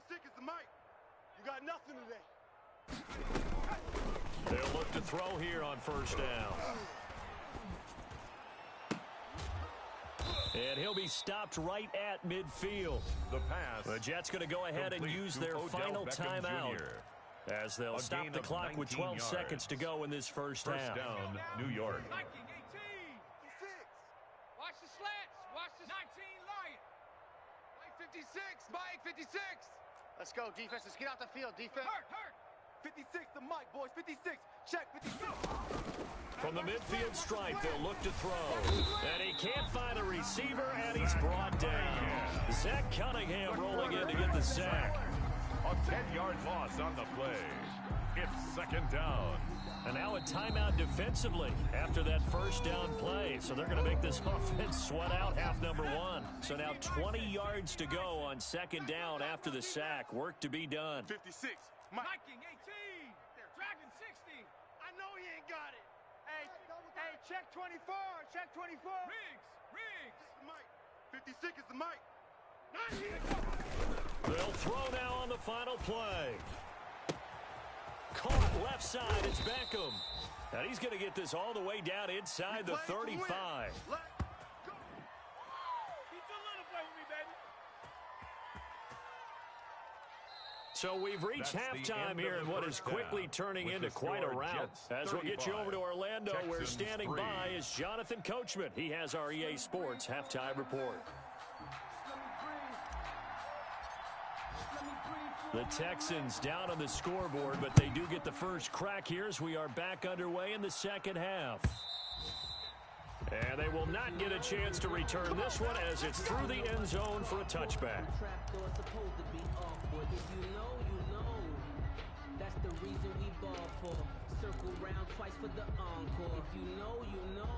56 is the mic. You got nothing today. They'll look to throw here on 1st down. And he'll be stopped right at midfield. The pass. The Jets going to go ahead and use their final timeout, as they'll stop the clock with 12 seconds to go in this first half. Down, New York. Viking 18. 56. Watch the slats. Watch the 19 Lion. Mike 56. Mike 56. Let's go, defense. Let's get out the field, defense. Hurt. 56 the mic, boys. 56. Check 56. From the midfield stripe, they'll look to throw. And he can't find a receiver, and he's brought down. Zach Cunningham rolling in to get the sack. A 10-yard loss on the play. It's 2nd down. And now a timeout defensively after that 1st down play. So they're going to make this offense sweat out half number 1. So now 20 yards to go on 2nd down after the sack. Work to be done. 56. Viking 18. Dragon 60. I know he ain't got it. Hey, check 24. Check 24. Riggs. The mic. 56 is the mic. They'll throw now on the final play. Caught left side, it's Beckham. And he's going to get this all the way down inside the 35. So we've reached halftime here in what is quickly turning into quite a rout. As we'll get you over to Orlando, where standing by is Jonathan Coachman. He has our EA Sports halftime report. The Texans down on the scoreboard, but they do get the first crack here as we are back underway in the 2nd half. And they will not get a chance to return this one as it's through the end zone for a touchback. That's the reason we ball for. Circle round twice for the encore. If you know, you know.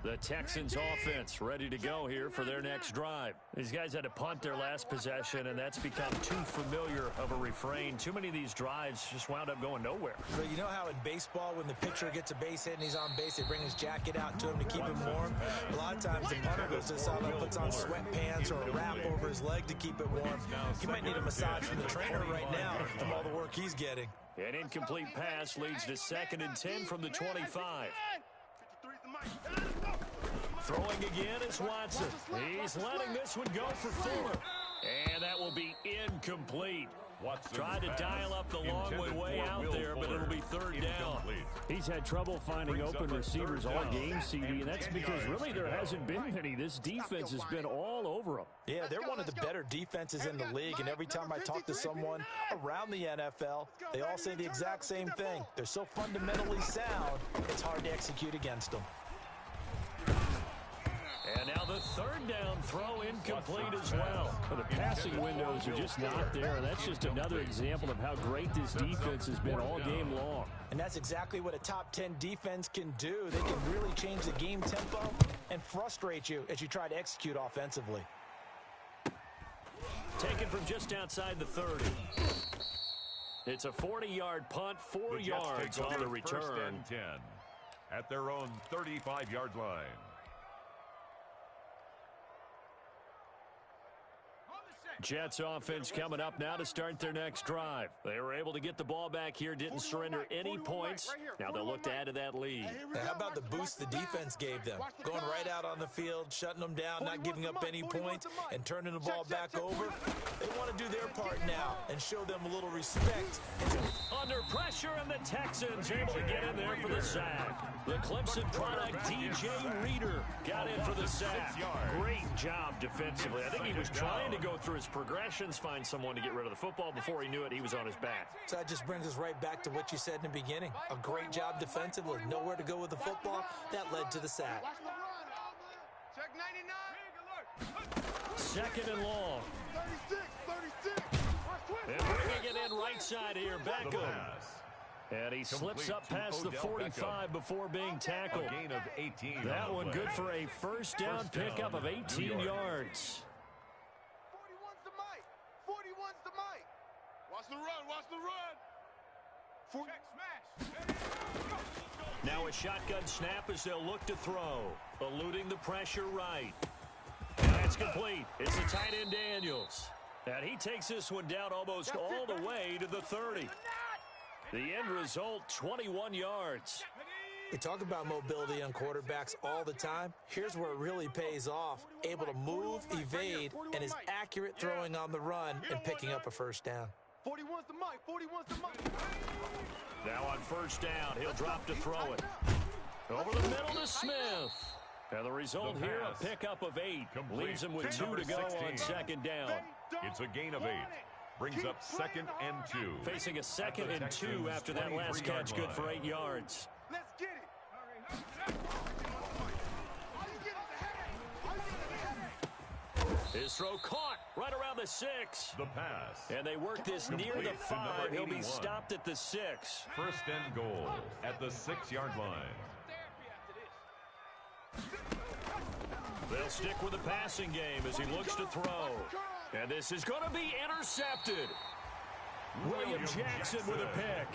The Texans offense ready to go here for their next drive. These guys had to punt their last possession, and that's become too familiar of a refrain. Too many of these drives just wound up going nowhere. So you know how in baseball, when the pitcher gets a base hit and he's on base, they bring his jacket out to him to keep him warm? A lot of times the punter goes to the sideline, puts on sweatpants or a wrap over his leg to keep it warm. He might need a massage from the trainer right now from all the work he's getting. An incomplete pass leads to 2nd and 10 from the 25. Throwing again is Watson. He's letting this one go for Fuller. And that will be incomplete. Tried to dial up the long way out there, but it'll be 3rd down. He's had trouble finding open receivers all game, CD, and that's because really there hasn't been many. This defense has been all over them. Yeah, they're one of the better defenses in the league, and every time I talk to someone around the NFL, they all say the exact same thing. They're so fundamentally sound, it's hard to execute against them. And now the 3rd down throw incomplete as well. The passing windows are just not there. That's just another example of how great this defense has been all game long. And that's exactly what a top 10 defense can do. They can really change the game tempo and frustrate you as you try to execute offensively. Taken from just outside the 30. It's a 40-yard punt, 4 yards on the return. 1st and 10 at their own 35-yard line. Jets offense coming up now to start their next drive. They were able to get the ball back here, didn't surrender any points. Now they'll look to add to that lead. Now, how about the boost the defense gave them? Going right out on the field, shutting them down, not giving up any points, and turning the ball back over. They want to do their part now and show them a little respect. Under pressure, and the Texans able to get in there for the sack. The Clemson product, DJ Reader, got in for the sack. Great job defensively. I think he was trying to go through his progressions, find someone to get rid of the football. Before he knew it, he was on his back. So that just brings us right back to what you said in the beginning. A great job defensively, nowhere to go with the football. That led to the sack. Check 99. 2nd and long. 36. And bringing it in right side here, Beckham. And he slips up past the 45 before being tackled. A gain of 18. That one good for a 1st down pickup of 18 yards. 41's the mic. 41's the mic. Watch the run. Watch the run. Check smash. Now a shotgun snap as they'll look to throw. Eluding the pressure right. And that's complete. It's the tight end Daniels. And he takes this one down almost all the way to the 30. The end result, 21 yards. We talk about mobility on quarterbacks all the time. Here's where it really pays off. Able to move, evade, and is accurate throwing on the run and picking up a 1st down. 41's the mic. 41's the mic. Now on 1st down, he'll drop to throw it. Over the middle to Smith. And the result here, a pickup of 8. Leaves him with 2 to go on 2nd down. It's a gain of 8. Brings up 2nd and 2. Facing a 2nd and 2 after that last catch, good for 8 yards. Let's get it. His throw caught right around the 6. The pass. And they work this near the 5. He'll be stopped at the 6. 1st and goal at the 6-yard line. They'll stick with the passing game as he looks to throw. And this is going to be intercepted. William Jackson with a pick.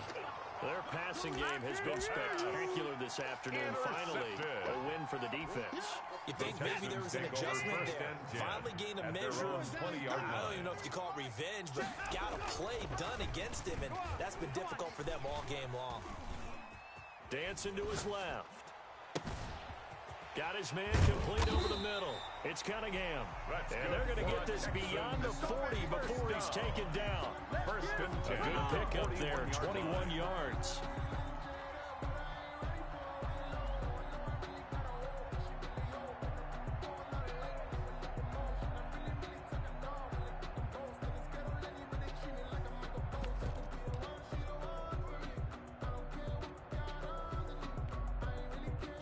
Their passing game has been spectacular this afternoon. Finally, a win for the defense. You think maybe there was an adjustment there. Finally gained a measure of, I don't even know if you call it revenge, but got a play done against him, and that's been difficult for them all game long. Dancing to his left. Got his man complete over the middle. It's Cunningham. And they're going to get this beyond the 40 before he's taken down. 1st and 10. A good pickup there, 21 yards.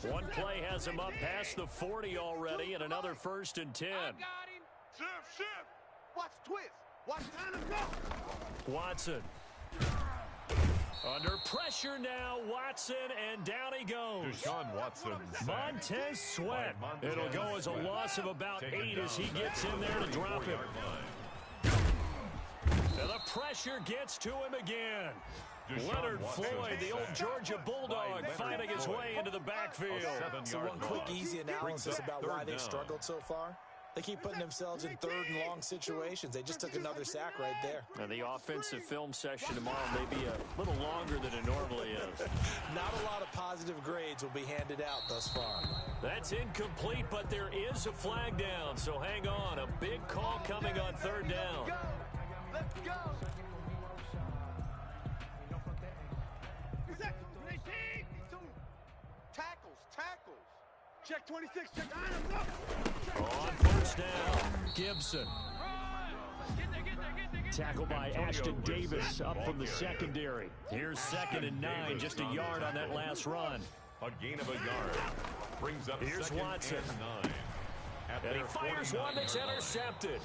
One play has him up past the 40 already, and another 1st and 10. Shift. Watch twist. Watch time to go. Watson. Under pressure now, Watson, and down he goes. Deshaun Watson. Montez Sweat. It'll go as a loss of about 8 as he gets in there to drop him. And the pressure gets to him again. Leonard Floyd, the old Georgia Bulldog, finding his way into the backfield. So one quick, easy analysis about why they struggled so far. They keep putting themselves in third and long situations. They just took another sack right there. And the offensive film session tomorrow may be a little longer than it normally is. Not a lot of positive grades will be handed out thus far. That's incomplete, but there is a flag down, so hang on. A big call coming on third down. Let's go. Tackles. Check 26, check on first down, Gibson. Tackled by Ashton Davis up from the secondary. Here's 2nd and 9, just a yard on that last run. A gain of a yard. Brings up Here's Watson. And he fires one that's intercepted.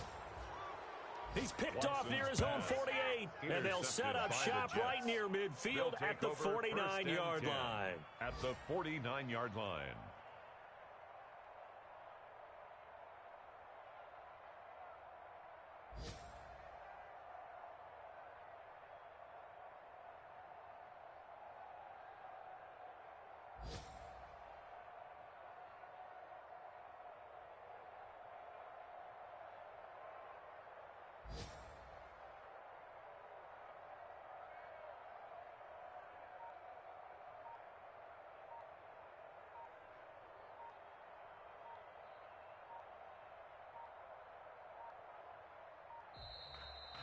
He's picked off near his own 48, and they'll set up shop right near midfield at the 49-yard line. At the 49-yard line.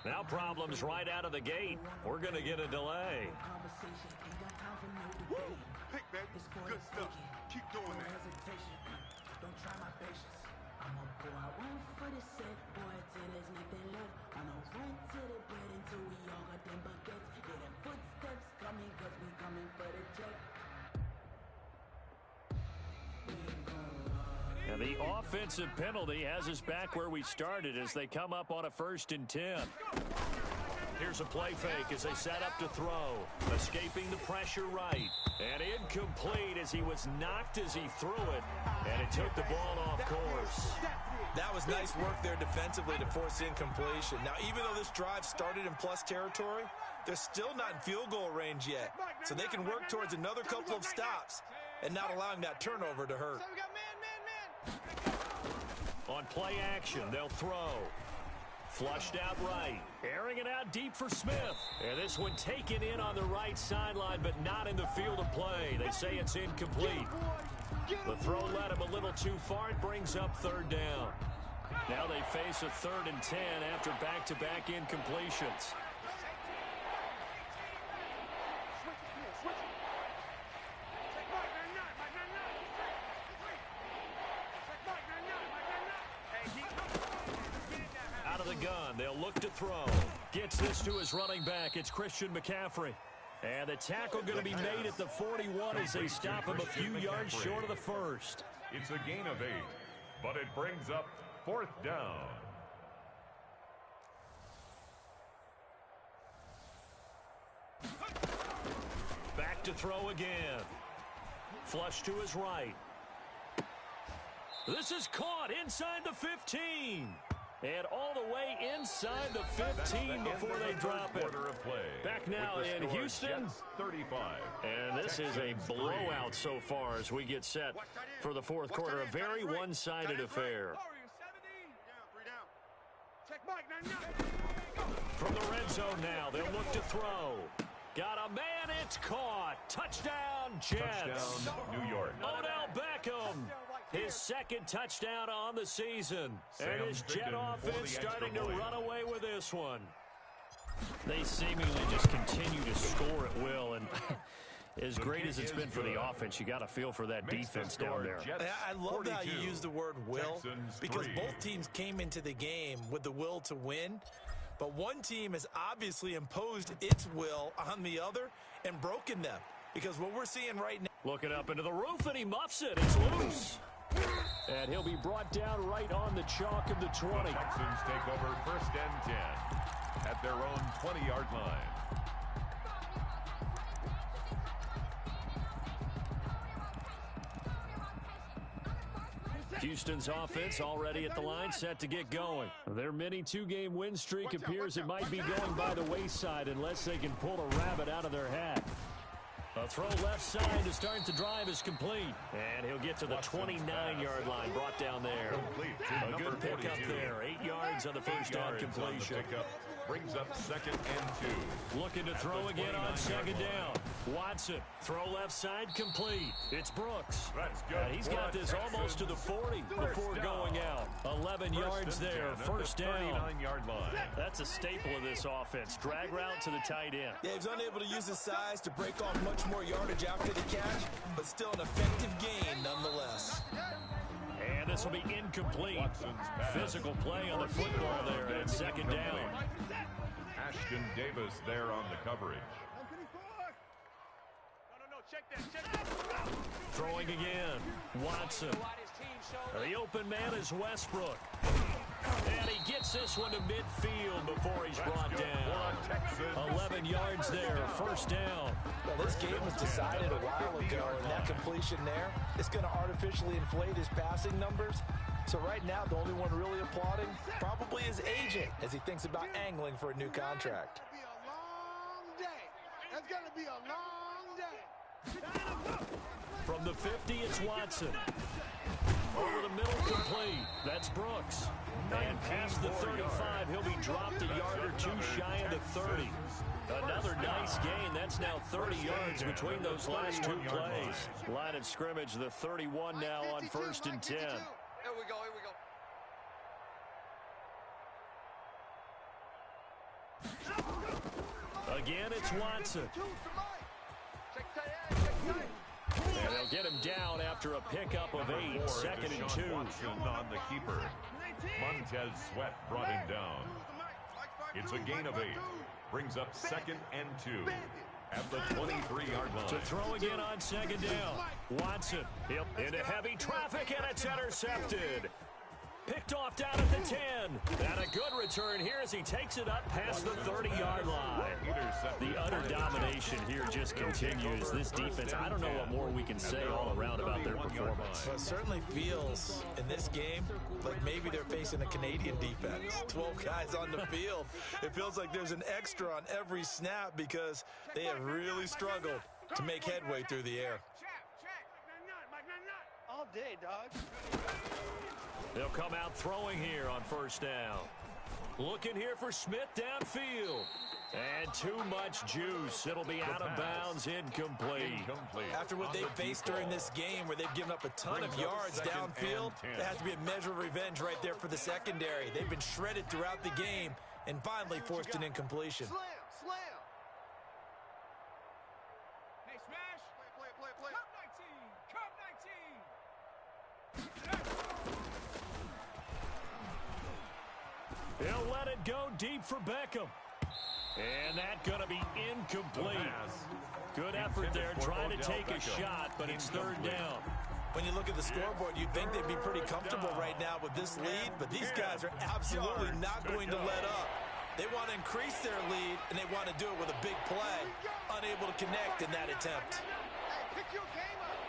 Now problems right out of the gate. We're going to get a delay. Woo! Pick, baby. Good stuff. Keep doing that. Don't try my patience. I'ma pour out one for the set, boy, till there's nothing left. I'ma run to the bed until we all got them buckets. Hear them footsteps coming, cause we coming for the check. And the offensive penalty has us back where we started as they come up on a 1st and 10. Here's a play fake as they set up to throw. Escaping the pressure right. And incomplete as he was knocked as he threw it. And it took the ball off course. That was nice work there defensively to force incompletion. Now, even though this drive started in plus territory, they're still not in field goal range yet. So they can work towards another couple of stops and not allowing that turnover to hurt. On play action, they'll throw. Flushed out right. Airing it out deep for Smith. And this one taken in on the right sideline, but not in the field of play. They say it's incomplete. The throw led him a little too far. It brings up 3rd down. Now they face a 3rd and 10 after back-to-back incompletions. Gun. They'll look to throw. Gets this to his running back. It's Christian McCaffrey. And the tackle going to be made at the 41 as they stop him a few yards short of the first. It's a gain of 8, but it brings up 4th down. Back to throw again. Flush to his right. This is caught inside the 15. And all the way inside the 15 before they drop it. Back now in Houston. 35. And this is a blowout so far as we get set for the 4th quarter. A very one-sided affair. From the red zone now, they'll look to throw. Got a man, it's caught. Touchdown, Jets. Touchdown, New York. Odell Beckham. His 2nd touchdown on the season. And his Jet offense starting to run away with this one. They seemingly just continue to score at will. And as great as it's been for the offense, you got to feel for that defense down there. I love how you use the word will, because both teams came into the game with the will to win. But one team has obviously imposed its will on the other and broken them. Because what we're seeing right now. Looking up into the roof, and he muffs it. It's loose. And he'll be brought down right on the chalk of the 20. The Texans take over 1st and 10 at their own 20-yard line. Houston's offense already at the line, set to get going. Their mini two-game win streak appears it might be going by the wayside unless they can pull a rabbit out of their hat. A throw left side to start the drive is complete. And he'll get to the 29-yard line, brought down there. A good pickup there. 8 yards on the first down completion. Brings up 2nd and 2. Looking to throw again on 2nd down. Watson, throw left side complete. It's Brooks. That's good. He's got this almost to the 40 before going out. 11 yards there, 1st down. 39-yard line. That's a staple of this offense. Drag route to the tight end. Yeah, he's unable to use his size to break off much more yardage after the catch, but still an effective gain nonetheless. And this will be incomplete. Physical play on the football there, and it's 2nd down. Ashton Davis there on the coverage. Throwing again. Watson. The open man is Westbrook. And he gets this one to midfield before he's brought down. 11 yards there, 1st down. Well, this game was decided a while ago, and that completion there is going to artificially inflate his passing numbers. So right now, the only one really applauding probably his agent as he thinks about angling for a new contract. It's going to be a long day. From the 50, it's Watson. Over the middle, complete. That's Brooks. And past the 35, he'll be dropped a yard or two shy of the 30. Another nice gain. That's now 30 yards between those last 2 plays. Line of scrimmage, the 31 now on 1st and 10. Here we go, here we go. Again, it's Watson. And they'll get him down after a pickup of 8. 2nd and 2. Watson on the keeper. Montez Sweat brought him down. It's a gain of 8. Brings up 2nd and 2 at the 23-yard line. To throw again on 2nd down. Watson into heavy traffic, and it's intercepted. Picked off down at the 10. And a good return here as he takes it up past the 30-yard line. The utter domination here just continues. This defense, I don't know what more we can say all around about their performance. Well, it certainly feels in this game like maybe they're facing a Canadian defense. 12 guys on the field. It feels like there's an extra on every snap because they have really struggled to make headway through the air. All day, dog. They'll come out throwing here on 1st down. Looking here for Smith downfield. And too much juice. It'll be out of bounds, incomplete. After what they've faced during this game where they've given up a ton of yards downfield, there has to be a measure of revenge right there for the secondary. They've been shredded throughout the game and finally forced an incompletion. Slam. Hey, smash. Play. Cup 19. He'll let it go deep for Beckham. And that's going to be incomplete. Good effort there trying to take a shot, but it's 3rd down. When you look at the scoreboard, you'd think they'd be pretty comfortable right now with this lead, but these guys are absolutely not going to let up. They want to increase their lead, and they want to do it with a big play. Unable to connect in that attempt. Hey, pick your game up.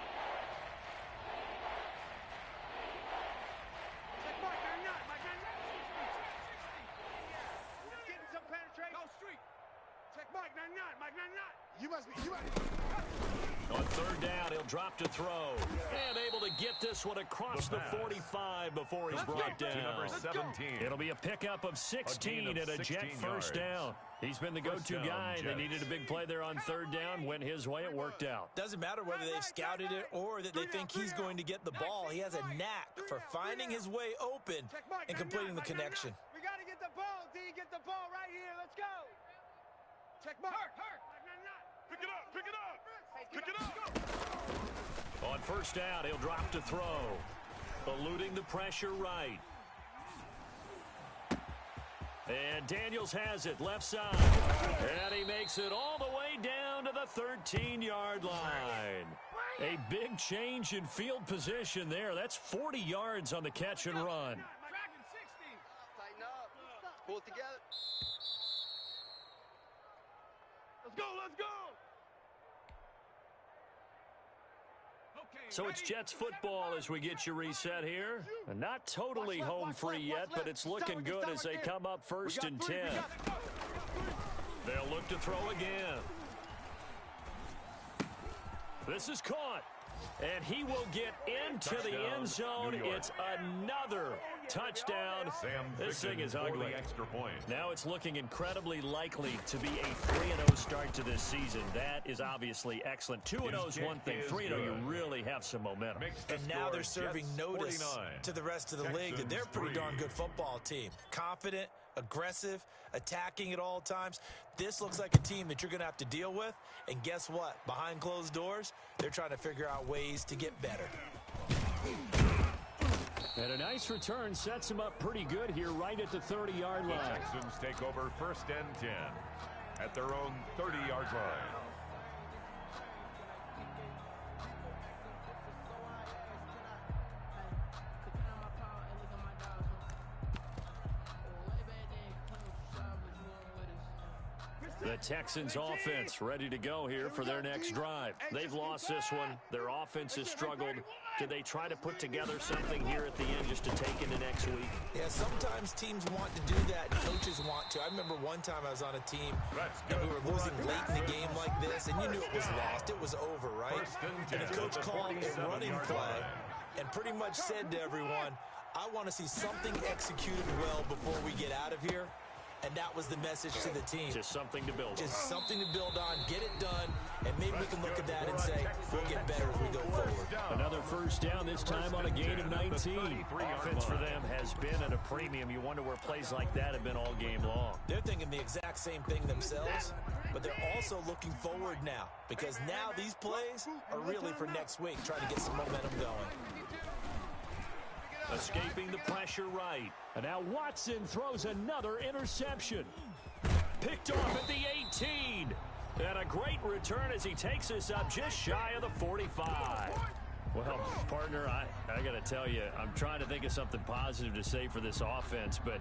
Getting some penetration. Go street. Check Mike 99. You must be. On 3rd down, he'll drop to throw. And able to get this one across the 45 before he's brought down. Number 17. It'll be a pickup of 16 and a jet 1st down. He's been the go-to guy. They needed a big play there on 3rd down. Went his way. It worked out. Doesn't matter whether they've scouted it or that they think he's going to get the ball. He has a knack for finding his way open and completing the connection. We got to get the ball, D. Get the ball right here. Let's go. Check Mike. Hurt. Pick it up. On 1st down, he'll drop to throw. Eluding the pressure right. And Daniels has it left side. And he makes it all the way down to the 13-yard line. A big change in field position there. That's 40 yards on the catch and run. Tighten up. Pull it together. Let's go, let's go. So it's Jets football as we get you reset here. And not totally home free yet, but it's looking good as they come up 1st and 10. They'll look to throw again. This is caught. And he will get into the end zone. It's another touchdown. This thing is ugly. Extra point. Now it's looking incredibly likely to be a 3-0 start to this season. That is obviously excellent. 2-0 is one thing. 3-0, you really have some momentum. And now they're serving notice to the rest of the league that they're a pretty darn good football team. Confident, aggressive, attacking at all times. This looks like a team that you're going to have to deal with. And guess what? Behind closed doors, they're trying to figure out ways to get better. And a nice return sets him up pretty good here right at the 30-yard line. The Texans take over 1st and 10 at their own 30-yard line. The Texans offense ready to go here for their next drive. They've lost this one. Their offense has struggled. Do they try to put together something here at the end just to take into next week? Yeah, sometimes teams want to do that and coaches want to. I remember one time I was on a team and we were losing late in the game like this, and you knew it was lost. It was over, right? And the coach called a running play and pretty much said to everyone, I want to see something executed well before we get out of here. And that was the message to the team. Just something to build on. Just something to build on, get it done, and maybe we can look at that and say, we'll get better as we go forward. Another first down, this time on a gain of 19. Offense for them has been at a premium. You wonder where plays like that have been all game long. They're thinking the exact same thing themselves, but they're also looking forward now, because now these plays are really for next week, trying to get some momentum going. Escaping the pressure right. And now Watson throws another interception. Picked off at the 18. And a great return as he takes us up just shy of the 45. Well, partner, I got to tell you, I'm trying to think of something positive to say for this offense, but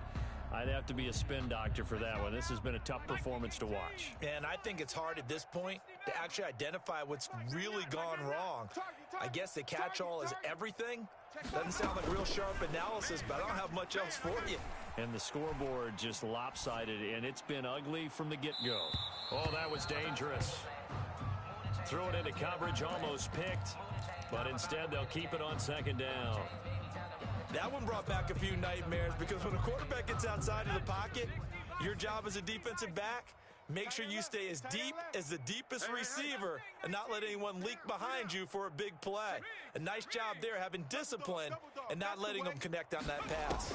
I'd have to be a spin doctor for that one. This has been a tough performance to watch. And I think it's hard at this point to actually identify what's really gone wrong. I guess the catch-all is everything. Doesn't sound like real sharp analysis, but I don't have much else for you. And the scoreboard just lopsided, and it's been ugly from the get-go. Oh, that was dangerous. Threw it into coverage, almost picked, but instead they'll keep it on 2nd down. That one brought back a few nightmares because when a quarterback gets outside of the pocket, your job as a defensive back, make sure you stay as deep as the deepest receiver and not let anyone leak behind you for a big play. A nice job there having discipline and not letting them connect on that pass.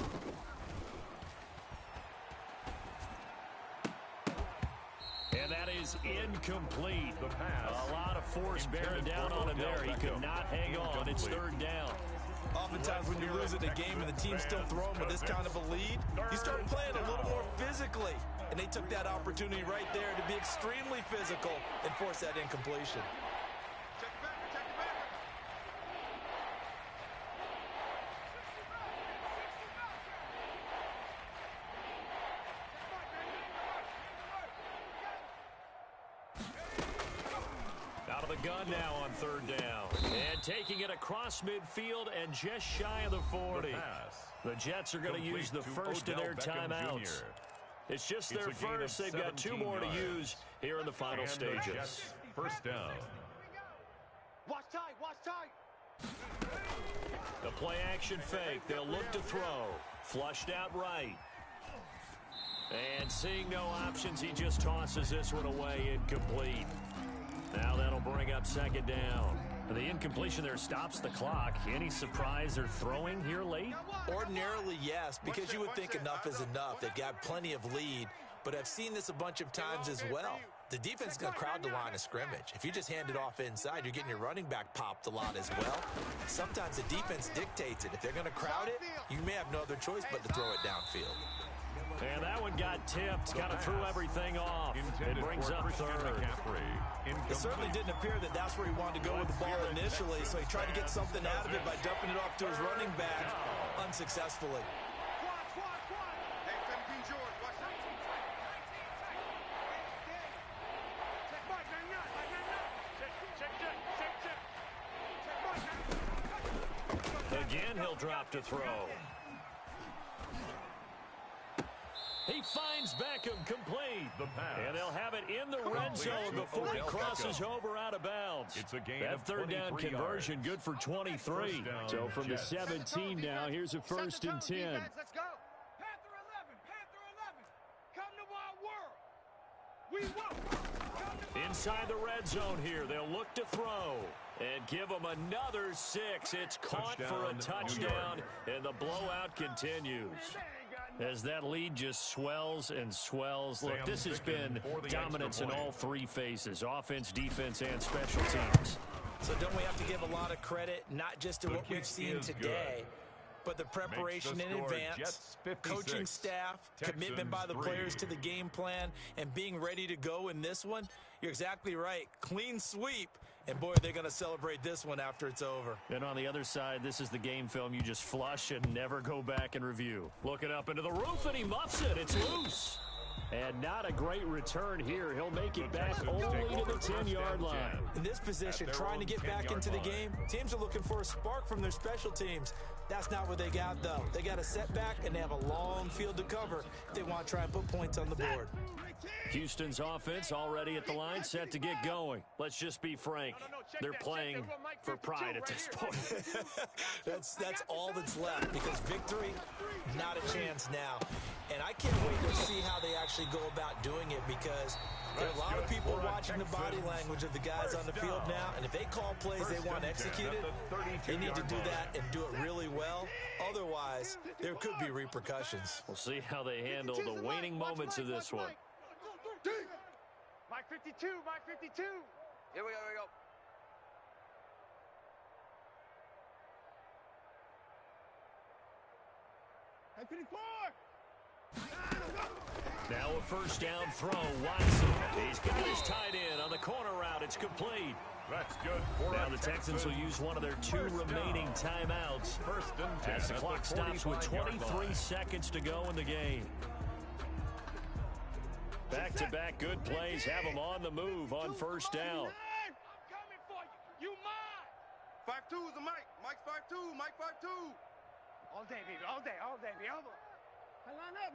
And that is incomplete. A lot of force bearing down on him there. He could not hang on. It's 3rd down. Oftentimes when you're losing a game and the team's still throwing with this kind of a lead, you start playing a little more physically. And they took that opportunity right there to be extremely physical and force that incompletion. Out of the gun now on 3rd down. And taking it across midfield and just shy of the 40. The Jets are going to use the first of their timeouts. It's just their first. They've got 2 more to use here in the final stages. 1st down. Watch tight, watch tight. The play action fake. They'll look to throw. Flushed out right. And seeing no options, he just tosses this one away, incomplete. Now that'll bring up 2nd down. The incompletion there stops the clock. Any surprise they're throwing here late? Ordinarily, yes, because you would think enough is enough. They've got plenty of lead, but I've seen this a bunch of times as well. The defense is going to crowd the line of scrimmage. If you just hand it off inside, you're getting your running back popped a lot as well. Sometimes the defense dictates it. If they're going to crowd it, you may have no other choice but to throw it downfield. And that one got tipped, kind of threw everything off. It brings up third. It certainly didn't appear that that's where he wanted to go with the ball initially, so he tried to get something out of it by dumping it off to his running back unsuccessfully. Again, he'll drop to throw. He finds Beckham complete. And they'll have it in the red zone before he crosses over out of bounds. It's a gain that of third down conversion good for 23. So from the 17 now, here's a 1st and 10. Let's go. Panther 11, Panther 11. Come to our world. We won't. Inside the red zone here, they'll look to throw. And give them another 6. It's caught for a touchdown, and the blowout continues. As that lead just swells and swells. Look, this has been dominance in all 3 phases, offense, defense, and special teams. So don't we have to give a lot of credit, not just to what we've seen today, but the preparation in advance, coaching staff, commitment by the players to the game plan, and being ready to go in this one? You're exactly right. Clean sweep. And, boy, they're going to celebrate this one after it's over. And on the other side, this is the game film you just flush and never go back and review. Looking up into the roof, and he muffs it. It's loose. And not a great return here. He'll make it back only to the 10-yard line. In this position, trying to get back into the game, teams are looking for a spark from their special teams. That's not what they got, though. They got a setback, and they have a long field to cover if they want to try and put points on the board. Houston's offense already at the line, set to get going. Let's just be frank. They're playing for pride at this point. That's all that's left, because victory, not a chance now. And I can't wait to see how they actually go about doing it, because there are a lot of people watching the body language of the guys on the field now, and if they call plays they want executed, they need to do that and do it really well. Otherwise, there could be repercussions. We'll see how they handle the waning moments of this one. Mike 52, Mike 52. Here we go, Mike 54. Now a 1st down throw. Watson. He's got his tight end on the corner route. It's complete. That's good. Now the Texans will use one of their 2 remaining timeouts. 1st and 10 as the clock stops with 23 seconds to go in the game. Back-to-back good plays have them on the move on 1st down. I'm coming for you. You mine. 5-2 is the Mike. Mike's 5-2. Mike 5-2. All day, baby. All day. All day, baby. Line up.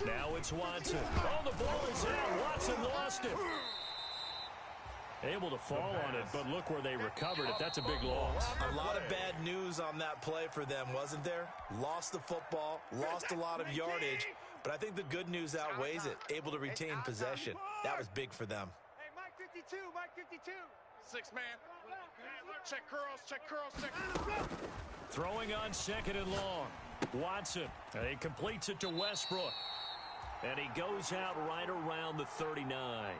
Now it's Watson. Oh, the ball is out. Watson lost it. Able to fall on it, but look where they recovered it. That's a big loss. A lot of bad news on that play for them, wasn't there? Lost the football, lost a lot of yardage, but I think the good news outweighs it. Able to retain possession. That was big for them. Hey, Mike 52, Mike 52. 6 man. Check curls, check curls, check. Throwing on 2nd and long. Watson. And he completes it to Westbrook. And he goes out right around the 39.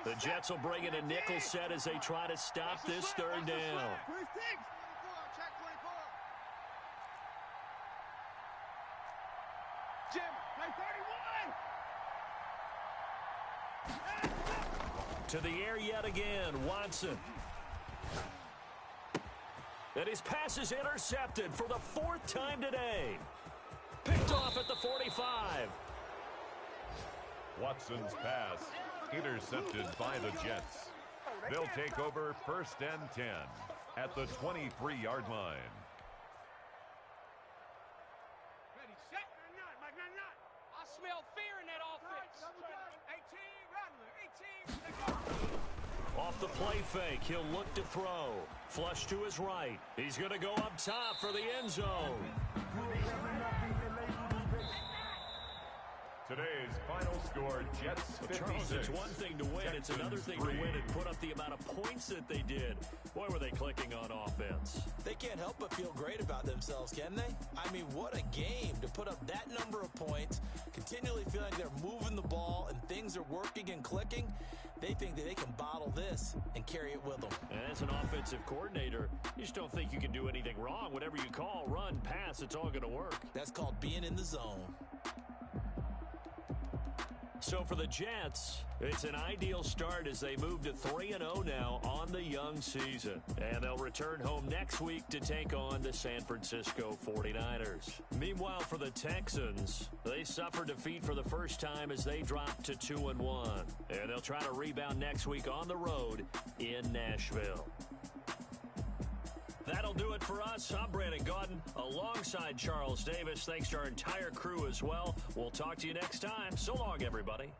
The Jets will bring in a nickel set as they try to stop this 3rd down. Jim, play 31. To the air yet again, Watson. And his pass is intercepted for the 4th time today. Picked off at the 45. Watson's pass intercepted by the Jets. They'll take over 1st and 10 at the 23-yard line. Ready, set. Mike, not. I smell fear in that offense. 18, Rattler, 18. Off the play fake, he'll look to throw. Flush to his right. He's going to go up top for the end zone. Today's final score, Jets 56. Charles, it's one thing to win. It's another thing to win and put up the amount of points that they did. Boy, were they clicking on offense. They can't help but feel great about themselves, can they? I mean, what a game to put up that number of points, continually feeling like they're moving the ball and things are working and clicking. They think that they can bottle this and carry it with them. And as an offensive coordinator, you just don't think you can do anything wrong. Whatever you call, run, pass, it's all going to work. That's called being in the zone. So for the Jets, it's an ideal start as they move to 3-0 now on the young season. And they'll return home next week to take on the San Francisco 49ers. Meanwhile, for the Texans, they suffered defeat for the first time as they dropped to 2-1. And they'll try to rebound next week on the road in Nashville. That'll do it for us. I'm Brandon Gaudin alongside Charles Davis. Thanks to our entire crew as well. We'll talk to you next time. So long, everybody.